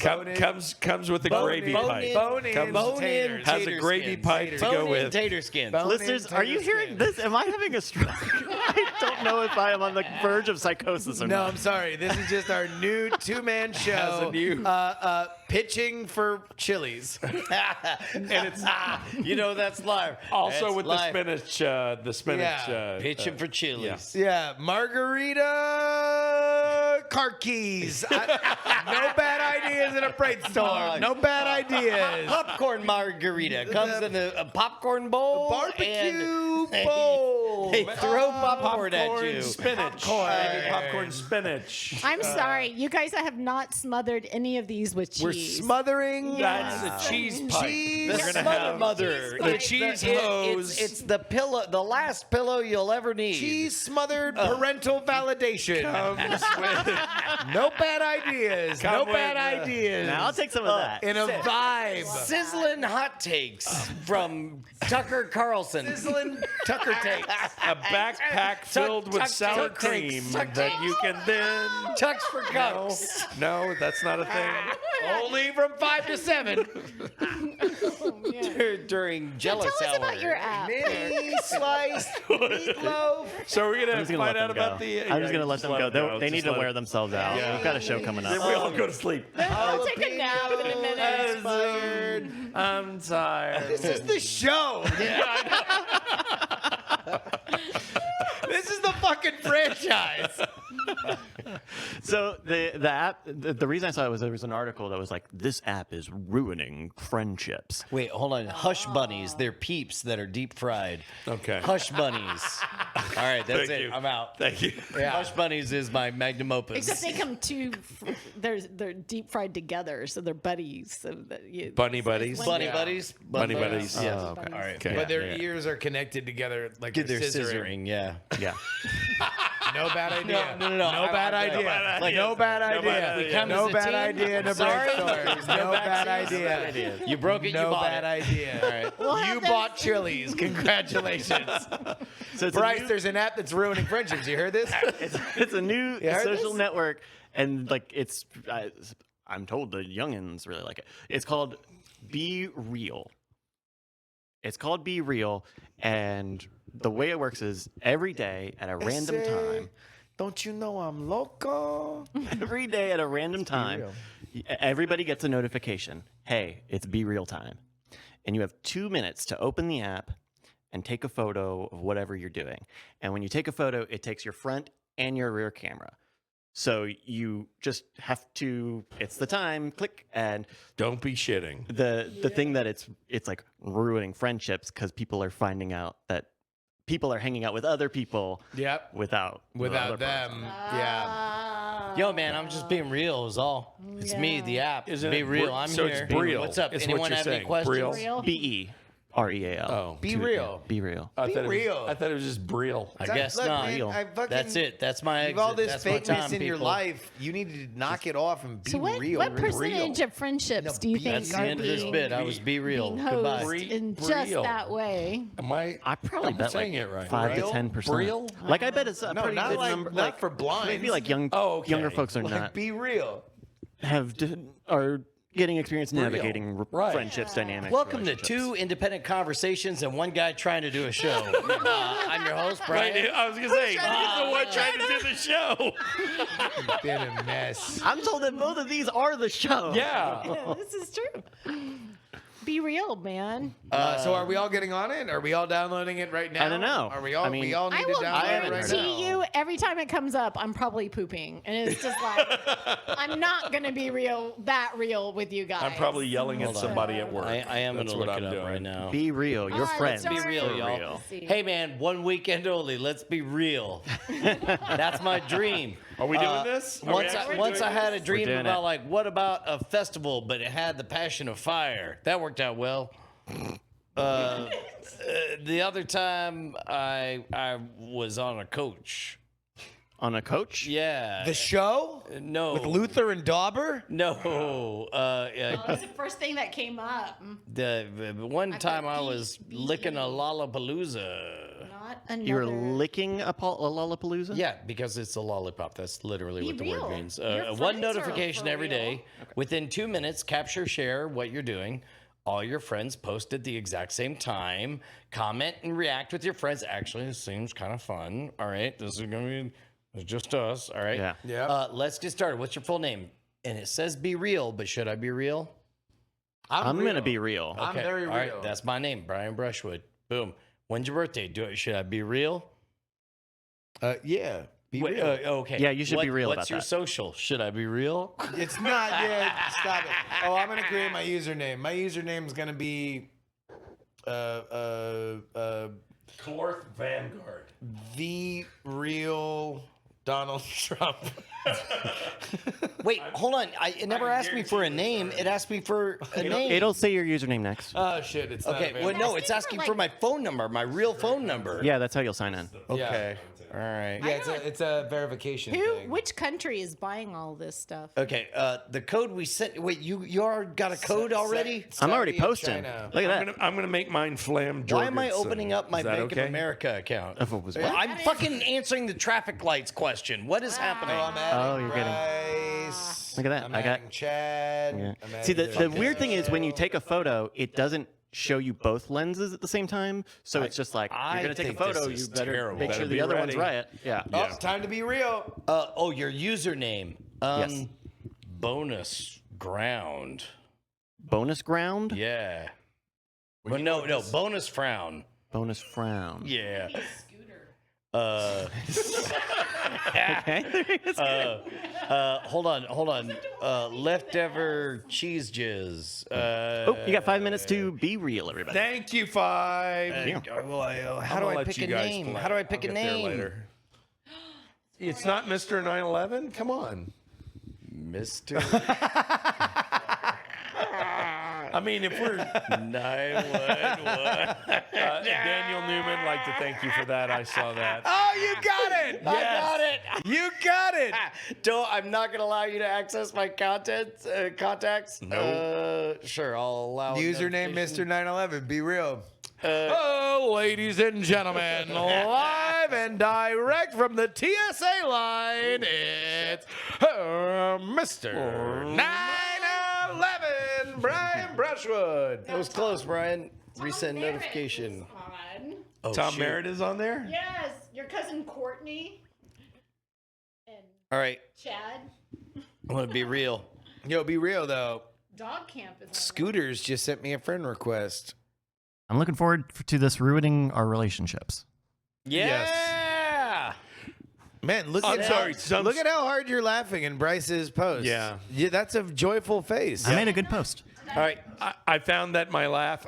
Comes with a gravy pipe. Bone-in Bone-in taters. Has a tater gravy skins. pipe to go Bone-in with. tater skins. Bone-in listeners, are you tater hearing skins. this? Am I having a stroke? I don't know if I am on the verge of psychosis or No, not. I'm sorry. This is just our new 2-man show. a new- Pitching for Chili's. And it's that's live. Also That's with live. the spinach. Yeah. Pitching for Chili's. Yeah, margarita car keys. No bad ideas in a freight store. No bad ideas. Popcorn margarita comes in a popcorn bowl. Barbecue Soup bowl. They throw popcorn at you. Spinach. Maybe popcorn spinach. I'm sorry. You guys have not smothered any of these with cheese. We're smothering. That's a cheese pipe. Cheese We're gonna have Mother. the cheese hose. It's the pillow, the last pillow you'll ever need. cheese smothered parental validation. No bad ideas. No Come bad with, ideas. Now I'll take some of that. In a vibe. Sizzling hot takes from Tucker Carlson. Sizzling Tucker takes. a backpack filled with sour tuck cream takes, tuck that you can then. Tucks for cucks. No, that's not a thing. Only from 5 to 7. During jealous Tell us hour. about your app. Mini sliced meatloaf. So we're I'm gonna just gonna find let out them about go. the. I'm just gonna let them go. They need to wear them. themselves out. Yeah. We've got a show coming up. Then we all go to sleep. I'll take a nap in a minute. Inspired. I'm tired. This is the show. This is the fucking franchise. So the app, the reason I saw it was there was an article that was like, this app is ruining friendships. Wait, hold on. Hush bunnies. They're peeps that are deep fried. Okay. Hush bunnies. All right, that's Thank it. you. I'm out. Thank you. Hush bunnies is my magnum opus. Except they come they're deep fried together, so they're buddies. So Bunny buddies. Bunny buddies. Bunny buddies. Yeah. Oh, okay. All right. Okay. But their ears are connected together like Get their scissoring. scissoring. Yeah. Yeah. No bad idea. No. No bad idea. Like, No bad No bad idea. idea. We come No as a bad team. idea to Sorry. break stories. No bad idea. You broke it. You No bought bad it. idea. All right. We'll have You them- bought Chili's. Congratulations. So it's Bryce, a new, there's an app that's ruining friendships. You heard this? it's a new You heard social this? network, and like I'm told the youngins really like it. It's called Be Real. It's called Be Real, and the way it works is every day at a random time. Don't you know I'm loco? Every day at a random time, everybody gets a notification. Hey, it's Be Real time. And you have 2 minutes to open the app and take a photo of whatever you're doing. And when you take a photo, it takes your front and your rear camera. So you just have to, it's the time, click, and Don't be shitting. the thing that it's like ruining friendships because people are finding out that people are hanging out with other people Yep. without the other Without person. them. Yeah. Yo, man, I'm just being real. Is all. It's me, the app. Isn't Be it real. Bri- I'm so here. it's Briel. What's up? Is what Anyone you're have any saying. questions? Briel? Real? BEREAL. Oh. Be real. Be Real. I Be thought real. I thought it was just Briel. I guess Look, not. man, Real. I fucking, That's it. That's my You exit. have all this That's my fakeness time, in your people. life. You need to knock it off and be So what, real. what percentage of friendships No, do you be- think That's the are end of this being, bit. I was be real. being Goodbye. hosed in just Real. that way? Am I? I probably I'm bet saying like it right. 5 Real? to 10%. Real? Like I bet it's a No, pretty not good like- number. not like for blinds. Maybe like young Oh, okay. younger folks are Like, not be real. are getting experience navigating Right. friendships dynamics. Welcome to relationships. 2 independent conversations and one guy trying to do a show. I'm your host, Brian. Right, I was gonna say, he's the one trying to do the show. Been a mess. I'm told that both of these are the show. Yeah. Yeah, this is true. Be real, man. So are we all getting on it? Are we all downloading it right now? I don't know. Are we all? I mean, we all need I to will download it haven't right heard now. guarantee you every time it comes up, I'm probably pooping. And it's just like, I'm not going to be that real with you guys. I'm probably yelling at somebody at work. I am going That's to what look I'm it up doing. right now. Be real. Your Oh, friends. sorry. Be real, For y'all. real. Hey, man, 1 weekend only. Let's be real. That's my dream. Are we doing this? Are we Once actually once I doing had a this? dream doing about it. like, what about a festival, but it had the passion of fire. That worked out well. The other time I was on a coach. On a coach? Yeah. The show no. with Luther and Dauber. No. That's the first thing that came up. The one time I B- was B- licking a Lollapalooza. Not another. You were licking a Lollapalooza? Yeah, because it's a lollipop. That's literally Be what the real. word means. Your One friends are notification for every real. day. Within 2 minutes, capture, share what you're doing. All your friends post at the exact same time. Comment and react with your friends. Actually, this seems kind of fun. All right, this is gonna be it's just us. All right. Yeah. Yeah. Let's get started. What's your full name? And it says be real, but should I be real? I'm going to be real. I'm very All right, real. that's my name, Brian Brushwood. Boom. When's your birthday? Should I be real? Yeah. Be Wait, real. okay. Yeah, you should be real What's about your that. social? Should I be real? It's not yet. Stop it. Oh, I'm gonna create my username. My username is gonna be Clorth Vanguard. The real Donald Trump. Wait, hold on. It never asked me for a name. It asked me for a name. It'll say your username next. Oh shit! It's not Okay, well, available. no, it's asking for my phone number, my real phone number. Yeah, that's how you'll sign in. Okay. All right. Yeah, it's a verification thing. Which country is buying all this stuff? Okay. The code we sent. Wait, you already got a code already? It's I'm gotta already be in posting. China. Look at that. I'm gonna make mine Flam Jorgensen. Why am I opening up my Is that Bank okay? of America account? If it was what? I'm fucking answering the traffic lights question. What is happening? I'm adding you're getting- Bryce. Look at that. I'm I got- adding Chad. Yeah. I'm See, adding the weird thing is when you take a photo, it doesn't show you both lenses at the same time. So it's just like, I you're going to take a think photo, this you is better terrible. make Better sure be the other one's ready. right. Yeah. Oh, time to be real. Your username. Yes. Bonus ground. Bonus ground? Yeah. Well, no, bonus frown. Bonus frown. Yeah. Okay. Hold on. Leftover cheese jizz. Oh, you got 5 minutes to be real, everybody. Thank you, Five. How do I pick a name? How do I pick a name? It's not Mr. 9/11. Come on. Mr. I mean, if we're 911. Daniel Newman, like to thank you for that. I saw that. Oh, you got it. I got it. You got it. I'm not going to allow you to access my contacts. No. Sure, I'll allow Username notification. Mr. 911. Be real. Oh, ladies and gentlemen, live and direct from the TSA line, it's Mr. 9/11, Brian Brushwood. That was close, Brian. Resend notification. Oh, Tom shoot. Merritt is on there? Yes, your cousin Courtney and All right, Chad. I'm going to be real. Yo, be real though. Dog camp is on Scooters just sent me a friend request. I'm looking forward to this ruining our relationships. Yeah. Man, look I'm at sorry, look at how hard you're laughing in Bryce's post. Yeah. That's a joyful face. I made a good post. All right. I found that my laugh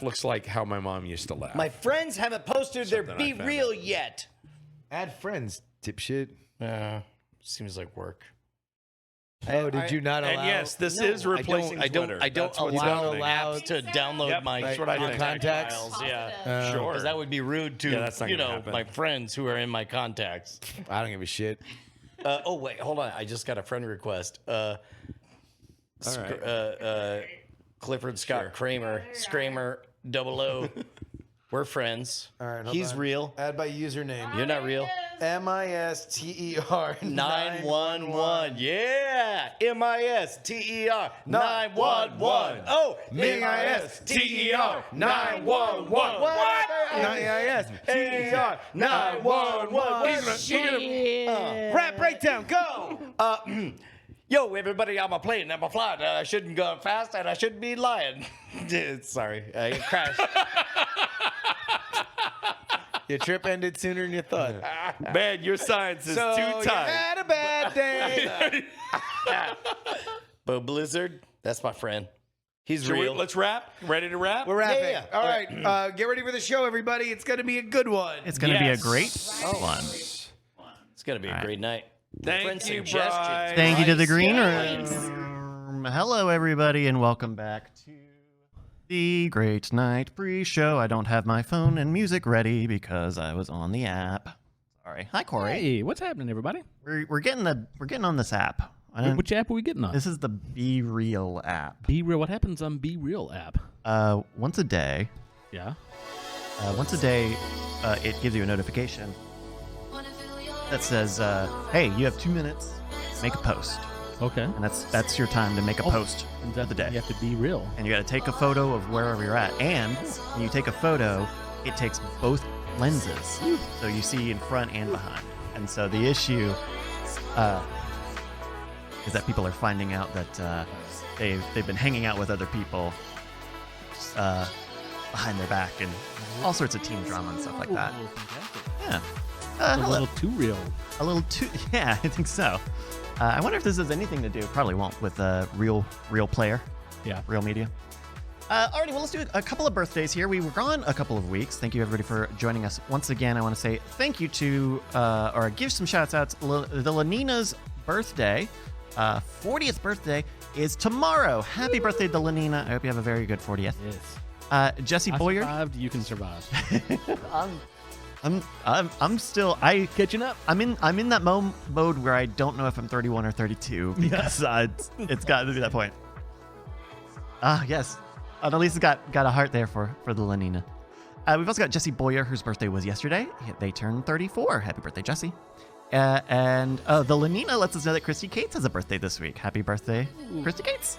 looks like how my mom used to laugh. My friends haven't posted their Something Be I found Real yet. Add friends, dipshit. Seems like work. Oh, did you not allow? and yes, this No, is replacing I don't Twitter. I don't That's what's allow happening. apps to download Yep, my that's what I think. contacts. Contacts? Files. Yeah. Sure. Because that would be rude to Yeah, that's not gonna happen. my friends who are in my contacts. I don't give a shit. Oh wait, hold on. I just got a friend request. Clifford Scott Kramer, Scramer 00. We're friends. All right, hold He's on. real. Add by username. You're not real. MISTER 911. Yeah. MISTER 911. Oh, MISTER 911. What? MISTER 911. Rap breakdown, go. Yo, everybody, I'm a plane, I'm a flight. I shouldn't go fast and I shouldn't be lying. Sorry, I crashed. Your trip ended sooner than you thought. Man, your science is So too you tight. had a bad day. Bo Blizzard, that's my friend. He's Should we- real. let's wrap. Ready to wrap? We're rapping. Yeah. All right, get ready for the show, everybody. It's going to be a good one. It's going to be a Yes. great one. It's gonna be a great night. Thank Friend you, suggestions. Bryce. Thank you to the green James. room. Hello, everybody, and welcome back to the Great Night Pre-Show. I don't have my phone and music ready because I was on the app. Sorry. Hi, Corey. Hey, what's happening, everybody? We're getting on this app. I don't- Which app are we getting on? This is the Be Real app. Be Real. What happens on Be Real app? Once a day, Yeah. it gives you a notification that says, "Hey, you have 2 minutes. Make a post." Okay. And that's your time to make a post And of the day. You have to be real. And you got to take a photo of wherever you're at. And when you take a photo, it takes both lenses, so you see in front and behind. And so the issue is that people are finding out that they've been hanging out with other people behind their back and all sorts of teen drama and stuff like that. Ooh, fantastic. Yeah. A Hello. little too real. A little too, yeah, I think so. I wonder if this has anything to do, probably won't, with Real Player, Yeah. Real Media. Alrighty, well, let's do a couple of birthdays here. We were gone a couple of weeks. Thank you, everybody, for joining us once again. I want to say thank you to, or give some shout outs. The Lenina's birthday, 40th birthday, is tomorrow. Happy birthday to Lenina. I hope you have a very good 40th. Yes. Jesse I Boyer. survived. You can survive. I'm still Catching up. I'm in that mode where I don't know if I'm 31 or 32 because it's gotten to be that point. Yes. Annalise got a heart there for the Lenina. We've also got Jesse Boyer, whose birthday was yesterday. They turned 34. Happy birthday, Jesse. And the Lenina lets us know that Christy Cates has a birthday this week. Happy birthday, Christy Cates.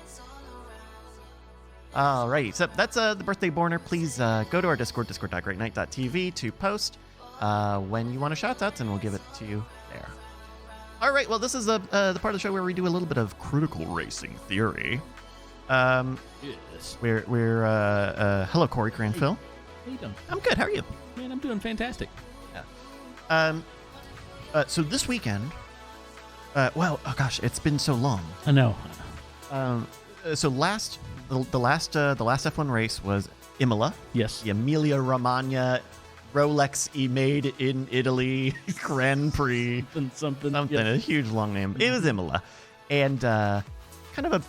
Alrighty, so that's the birthday borner. Please go to our Discord, discord.greatnight.tv, to post when you want to shout outs, and we'll give it to you there. All right, well, this is the part of the show where we do a little bit of critical racing theory. Yes. We're hello, Cory Cranfill. How you doing? I'm good. How are you? Man, I'm doing fantastic. So this weekend, well, oh gosh, it's been so long. I know. So the last F1 race was Imola. Yes. The Emilia Romagna Rolex made in Italy Grand Prix. Something. Something, a huge long name. It was Imola. And kind of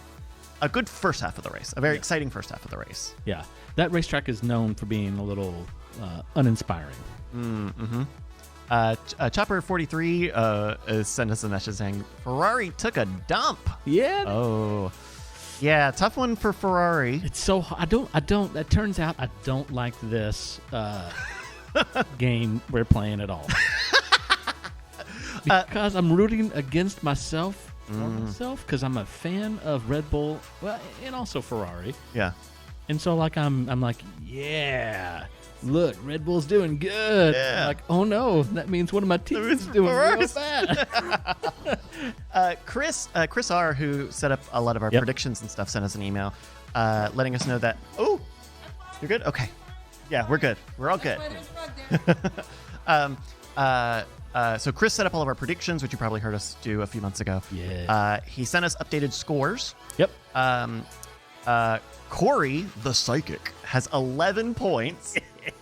a good first half of the race. A very exciting first half of the race. Yeah. That racetrack is known for being a little uninspiring. Mm-hmm. Chopper 43 sent us a message saying Ferrari took a dump. Yeah. Oh. Yeah, tough one for Ferrari. It's so I don't that turns out I don't like this game we're playing at all. Because I'm rooting against myself because I'm a fan of Red Bull, well, and also Ferrari. Yeah. And so like I'm like, yeah, look, Red Bull's doing good. Yeah. Like, oh no, that means one of my teams is doing real bad. Chris R, who set up a lot of our predictions and stuff, sent us an email letting us know that, oh, you're good? Okay. Yeah, we're good. We're all good. So Chris set up all of our predictions, which you probably heard us do a few months ago. Yeah. He sent us updated scores. Yep. Cory, the psychic, has 11 points.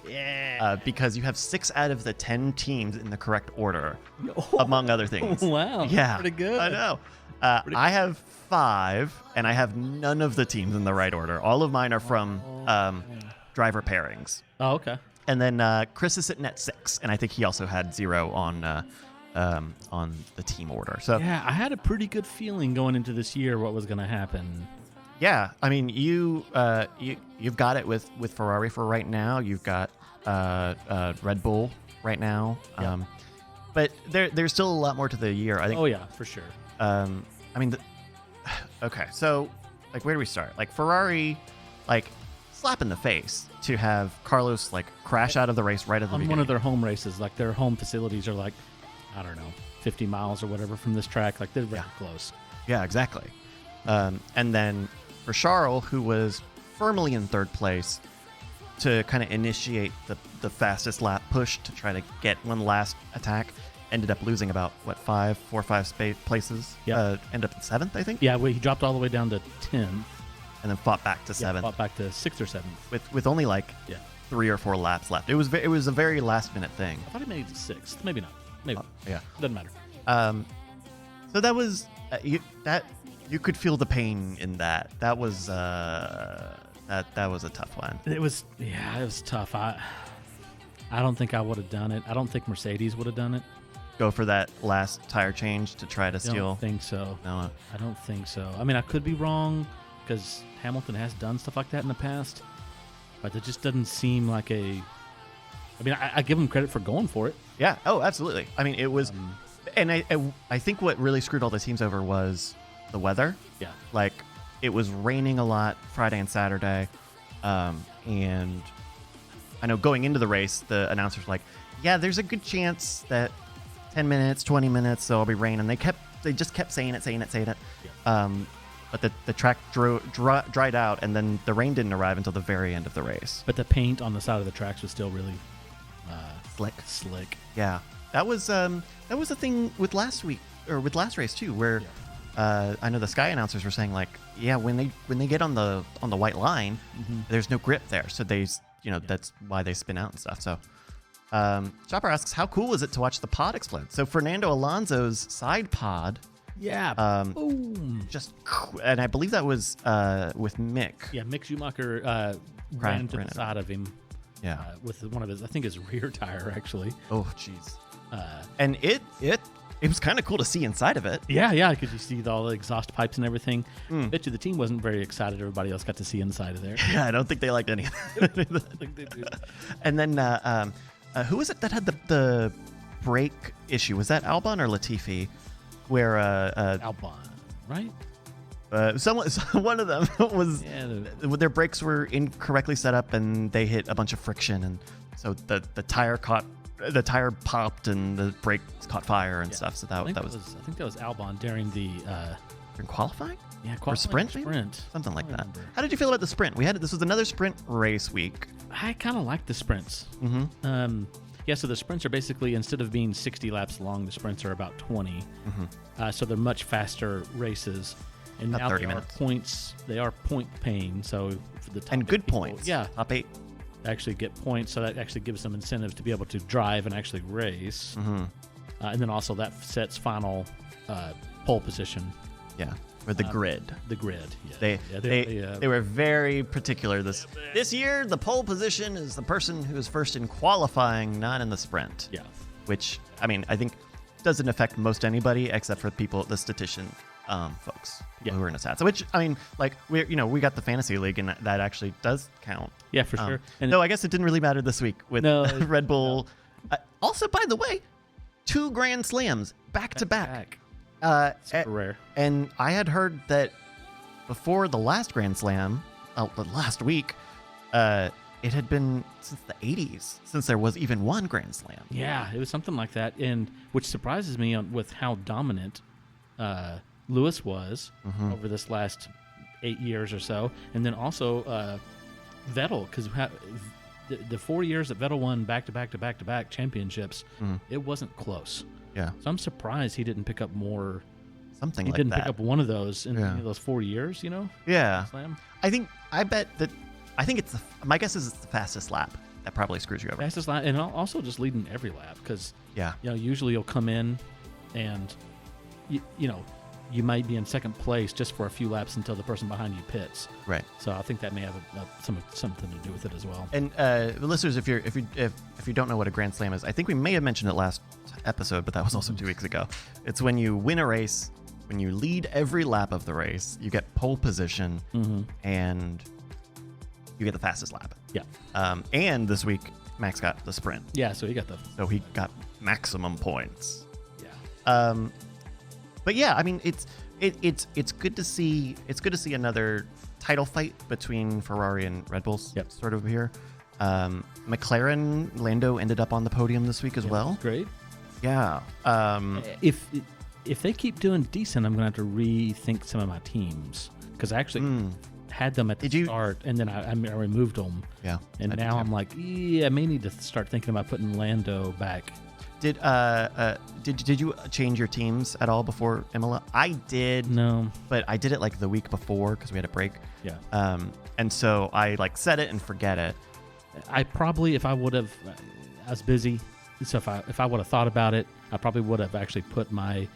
Yeah. Because you have 6 out of the 10 teams in the correct order, among other things. Wow. Yeah. Pretty good. I know. I have 5, and I have none of the teams in the right order. All of mine are from driver pairings. Oh, okay. And then Chris is sitting at 6, and I think he also had 0 on the team order. So Yeah, I had a pretty good feeling going into this year what was going to happen. yeah, I mean you've got it with Ferrari for right now. You've got Red Bull right now. Yeah. But there's still a lot more to the year, I think. Oh yeah, for sure. I mean, okay, so like where do we start? Like Ferrari, like slap in the face to have Carlos like crash out of the race right at the On beginning. one of their home races, like their home facilities are like, I don't know, 50 miles or whatever from this track. Like they're very close. Yeah, exactly. And then for Charles, who was firmly in third place, to kind of initiate the fastest lap push to try to get one last attack, ended up losing about 4 or 5 places. Yeah. Ended up in 7th, I think. Yeah, well, he dropped all the way down to 10. And then fought back to 7th. Fought back to 6th or 7th. with only like 3 or 4 laps left. It was a very last minute thing. I thought he made it to 6th. Maybe not. Maybe. Yeah. Doesn't matter. So that was you could feel the pain in that. That was that was a tough one. It was tough. I don't think I would have done it. I don't think Mercedes would have done it. Go for that last tire change to try to I steal. don't think so. No. I don't think so. I mean, I could be wrong because Hamilton has done stuff like that in the past, but it just doesn't seem like a. I mean, I give him credit for going for it. Yeah. Oh, absolutely. I mean, it was, and I think what really screwed all the teams over was the weather. Yeah. Like, it was raining a lot Friday and Saturday, and I know going into the race, the announcers were like, "Yeah, there's a good chance that 10 minutes, 20 minutes, there'll be rain," and they just kept saying it. Yeah. But the track dried out, and then the rain didn't arrive until the very end of the race. But the paint on the side of the tracks was still really slick. Yeah, that was the thing with last week or with last race too, where I know the Sky announcers were saying like, yeah, when they get on the white line, there's no grip there, so that's why they spin out and stuff. So, Chopper asks, how cool was it to watch the pod explode? So Fernando Alonso's side pod, Boom. just, and I believe that was with Mick. Yeah, Mick Schumacher ran to the side of him. Yeah, with one of his, I think his rear tire actually. Oh, jeez. And it was kind of cool to see inside of it. Yeah, because you see all the exhaust pipes and everything. Bet you the team wasn't very excited. Everybody else got to see inside of there. Yeah, I don't think they liked any of that. I think they did. And then, who was it that had the brake issue? Was that Albon or Latifi? Where Albon, right? One of them was their brakes were incorrectly set up and they hit a bunch of friction, and so the tire popped and the brakes caught fire and stuff. So that was I think that was Albon during the during qualifying. Yeah, or sprint, something like that. How did you feel about the sprint? This was another sprint race week. I kind of like the sprints. So the sprints are basically, instead of being 60 laps long, the sprints are about 20. So they're much faster races. And about now 30 they minutes. are points. They are point paying. So for the top and good people, points. Yeah, top 8 actually get points. So that actually gives them incentive to be able to drive and actually race. And then also that sets final pole position. Yeah, or the grid. The grid. Yeah. They were very particular this year. The pole position is the person who is first in qualifying, not in the sprint. Yeah. Which, I mean, I think doesn't affect most anybody except for the statistician folks who are in a stat. So, which, I mean, like we got the fantasy league, and that actually does count. Yeah, for sure. And no, I guess it didn't really matter this week with Red Bull. No. Also, by the way, 2 Grand Slams back to back. Super rare. And I had heard that before the last Grand Slam, last week, it had been since the 80s since there was even one Grand Slam. Yeah, it was something like that, and which surprises me with how dominant Lewis was over this last 8 years or so, and then also Vettel, because the 4 years that Vettel won back-to-back championships, it wasn't close. Yeah. So I'm surprised he didn't pick up more. Something he like didn't that. pick up one of those in those 4 years, Yeah. Slam. I think it's my guess is it's the fastest lap that probably screws you over. Fastest lap, and also just leading every lap, because usually you'll come in and you might be in second place just for a few laps until the person behind you pits. Right. So I think that may have something to do with it as well. And listeners, if you don't know what a Grand Slam is, I think we may have mentioned it last episode, but that was also 2 weeks ago. It's when you win a race, when you lead every lap of the race, you get pole position, and you get the fastest lap. Yeah. And this week, Max got the sprint. Yeah, so he got maximum points. Yeah. But yeah, I mean, it's good to see. It's good to see another title fight between Ferrari and Red Bulls. Yep. Sort of here. McLaren, Lando ended up on the podium this week as well. Great. Yeah. If they keep doing decent, I'm going to have to rethink some of my teams, because I actually had them at the start, and then I removed them. Yeah. And now I'm like, I may need to start thinking about putting Lando back. Did you change your teams at all before Imola? I did. No. But I did it like the week before because we had a break. Yeah. And so I like set it and forget it. I probably, if I would have, I was busy. So if I would have thought about it, I probably would have actually put my,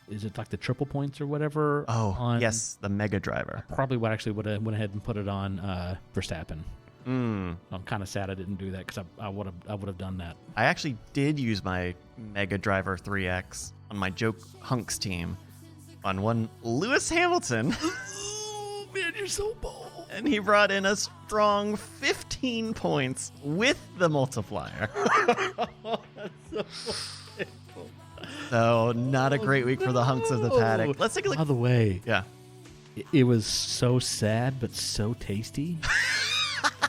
is it like the triple points or whatever? Oh, yes, the Mega Driver. I probably would have went ahead and put it on Verstappen. I'm kind of sad I didn't do that, because I would have done that. I actually did use my Mega Driver 3X on my Joke Hunks team on one Lewis Hamilton. Ooh, man, you're so bold. And he brought in a strong 15 points with the multiplier. So not a great week for the hunks of the paddock. Let's take a look. By the way, Yeah. it was so sad but so tasty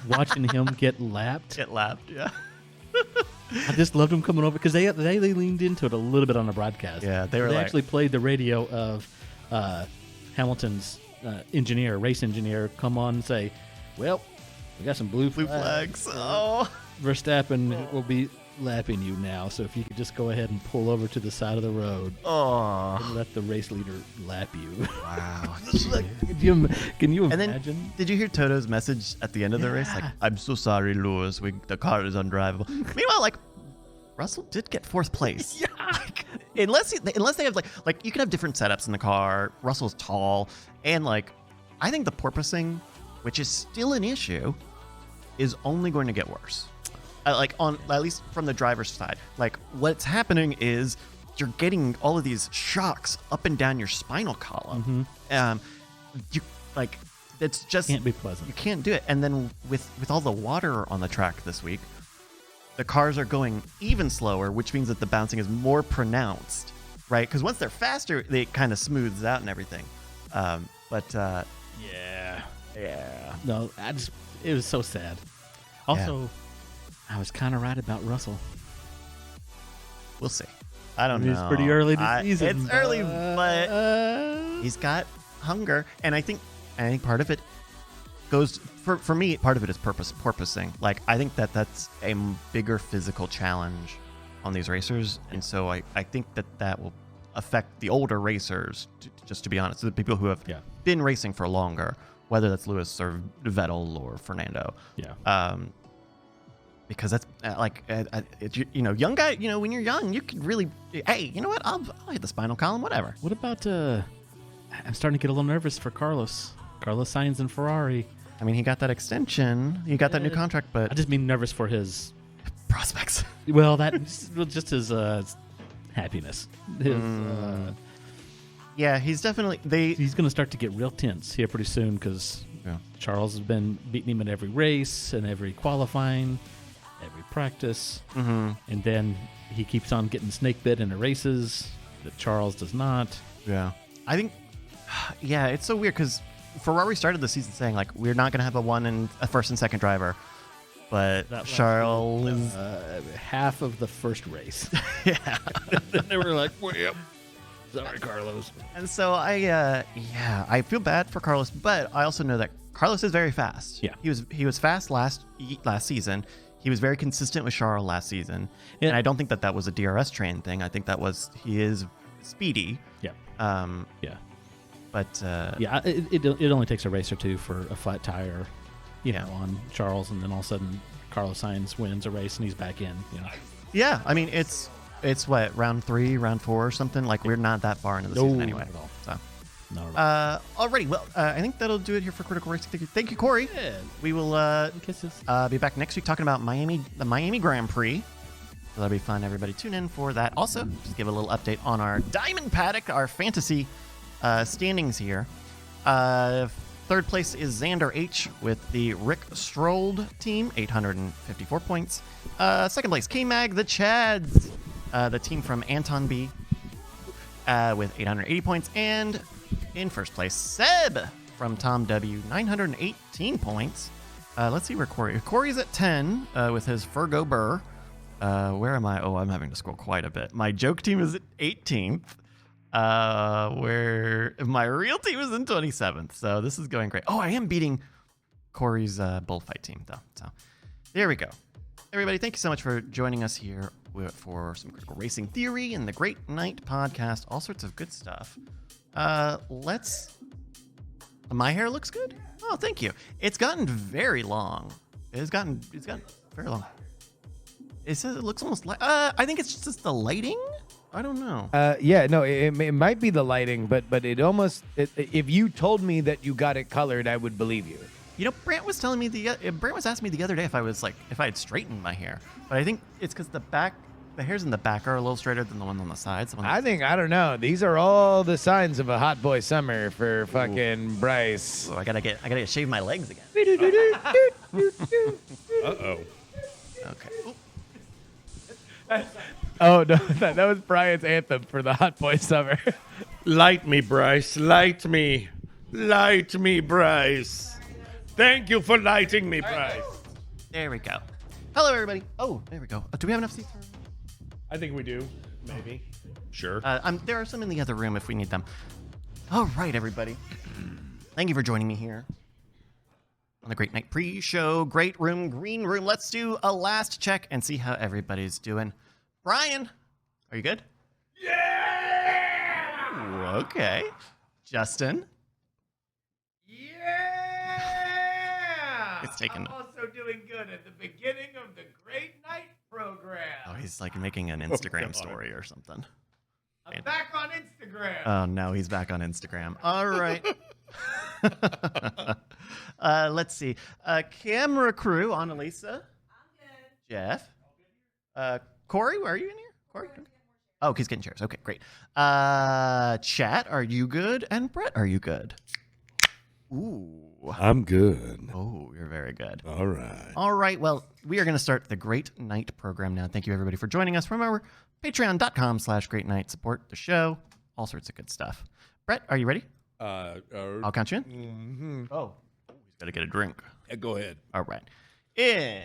watching him get lapped. Get lapped, yeah. I just loved him coming over, because they leaned into it a little bit on the broadcast. Yeah, they were actually played the radio of Hamilton's race engineer, come on and say, well, we got some blue flags. Oh. Verstappen will be lapping you now. So if you could just go ahead and pull over to the side of the road Oh, and let the race leader lap you. wow. Can you And then, imagine? did you hear Toto's message at the end of the race? Like, I'm so sorry, Lewis. The car is undrivable. Meanwhile, like, Russell did get fourth place. Yeah. Like, unless they have like you can have different setups in the car. Russell's tall, and like, I think the porpoising, which is still an issue, is only going to get worse. Like on at least from the driver's side. Like what's happening is you're getting all of these shocks up and down your spinal column. You like it's just Can't be pleasant. You can't do it. And then with all the water on the track this week, the cars are going even slower, which means that the bouncing is more pronounced, right? Because once they're faster, they kind of smooths out and everything. Yeah. No, it was so sad. Also, I was kind of right about Russell. We'll see. I don't know. It's pretty early this season. It's early, but he's got hunger, and I think part of it goes for me. Part of it is porpoising. Like I think that's a bigger physical challenge on these racers, and so I think that will affect the older racers. Just to be honest, the people who have been racing for longer, whether that's Lewis or Vettel or Fernando. Yeah. Because that's young guy. You know, when you're young, you can really. Hey, you know what? I'll hit the spinal column. Whatever. What about? I'm starting to get a little nervous for Carlos. Carlos Sainz in Ferrari. I mean, he got that extension. He got that new contract, but I just mean nervous for his prospects. Well, just his happiness. Yeah, he's definitely He's going to start to get real tense here pretty soon because Charles has been beating him in every race and every qualifying, every practice, and then he keeps on getting snake bit in the races that Charles does not. Yeah, I think. Yeah, it's so weird because Ferrari started the season saying like we're not going to have a first and second driver, but That Charles is half of the first race. yeah. Then they were like, well, sorry, Carlos. And so I feel bad for Carlos, but I also know that Carlos is very fast. Yeah. He was fast last season. He was very consistent with Charles last season. Yeah. And I don't think that was a DRS train thing. I think he is speedy. Yeah. Yeah. But it only takes a race or two for a flat tire, on Charles, and then all of a sudden Carlos Sainz wins a race and he's back in. yeah, I mean it's what, round 3, round 4 or something. Like we're not that far into the season anyway. Not at all. So. Not at all. Alrighty, well, I think that'll do it here for Critical Racing. Thank you, Cory. Yeah. We will Kisses. be back next week talking about the Miami Grand Prix. So that'll be fun. Everybody tune in for that. Also, just give a little update on our Diamond Paddock, our fantasy standings here. Third place is Xander H with the Rick Strolled team, 854 points. Second place, K-Mag, the Chads, the team from Anton B, with 880 points. And in first place, Seb from Tom W, 918 points. Let's see where Cory. Cory's at 10 with his Fergo Burr. Where am I? Oh, I'm having to scroll quite a bit. My joke team is at 18th. Where my real team is in 27th. So this is going great. Oh, I am beating Cory's bullfight team, though. So there we go. Everybody, thank you so much for joining us here for some Critical Racing Theory and the Great Night podcast. All sorts of good stuff. My hair looks good. Oh, thank you. It's gotten very long. It's gotten very long. It says it looks almost like. I think it's just the lighting. I don't know. It might be the lighting, but it almost. If you told me that you got it colored, I would believe you. You know, Brant was telling me Brant was asking me the other day if I had straightened my hair, but I think it's because the hairs in the back are a little straighter than the ones on the sides. I don't know. These are all the signs of a hot boy summer for fucking Bryce. Oh, I gotta shave my legs again. Uh-oh. Okay. Oh no, that was Brian's anthem for the hot boy summer. Light me, Bryce. Light me. Light me, Bryce. Thank you for lighting me, Bryce. There we go. Hello, everybody. Oh, there we go. Do we have enough seats? I think we do. Maybe. Sure. There are some in the other room if we need them. All right, everybody. Thank you for joining me here on the Great Night pre-show. Great room, green room. Let's do a last check and see how everybody's doing. Brian, are you good? Yeah! Okay. Justin? Yeah! It's taken. I'm also doing good at the beginning of the Great Night program. Oh, he's like making an Instagram story or something. I'm back on Instagram. Oh, no, he's back on Instagram. All right. Let's see. Camera crew, Annalisa. I'm good. Jeff. Cory, are you in here? Cory? Oh, he's getting chairs. Okay, great. Chat, are you good? And Brett, are you good? Ooh. I'm good. Oh, you're very good. All right. All right. Well, we are going to start the Great Night program now. Thank you, everybody, for joining us. Remember, patreon.com/Great Night. Support the show. All sorts of good stuff. Brett, are you ready? I'll count you in. Mm-hmm. Oh, he's got to get a drink. Go ahead. All right. In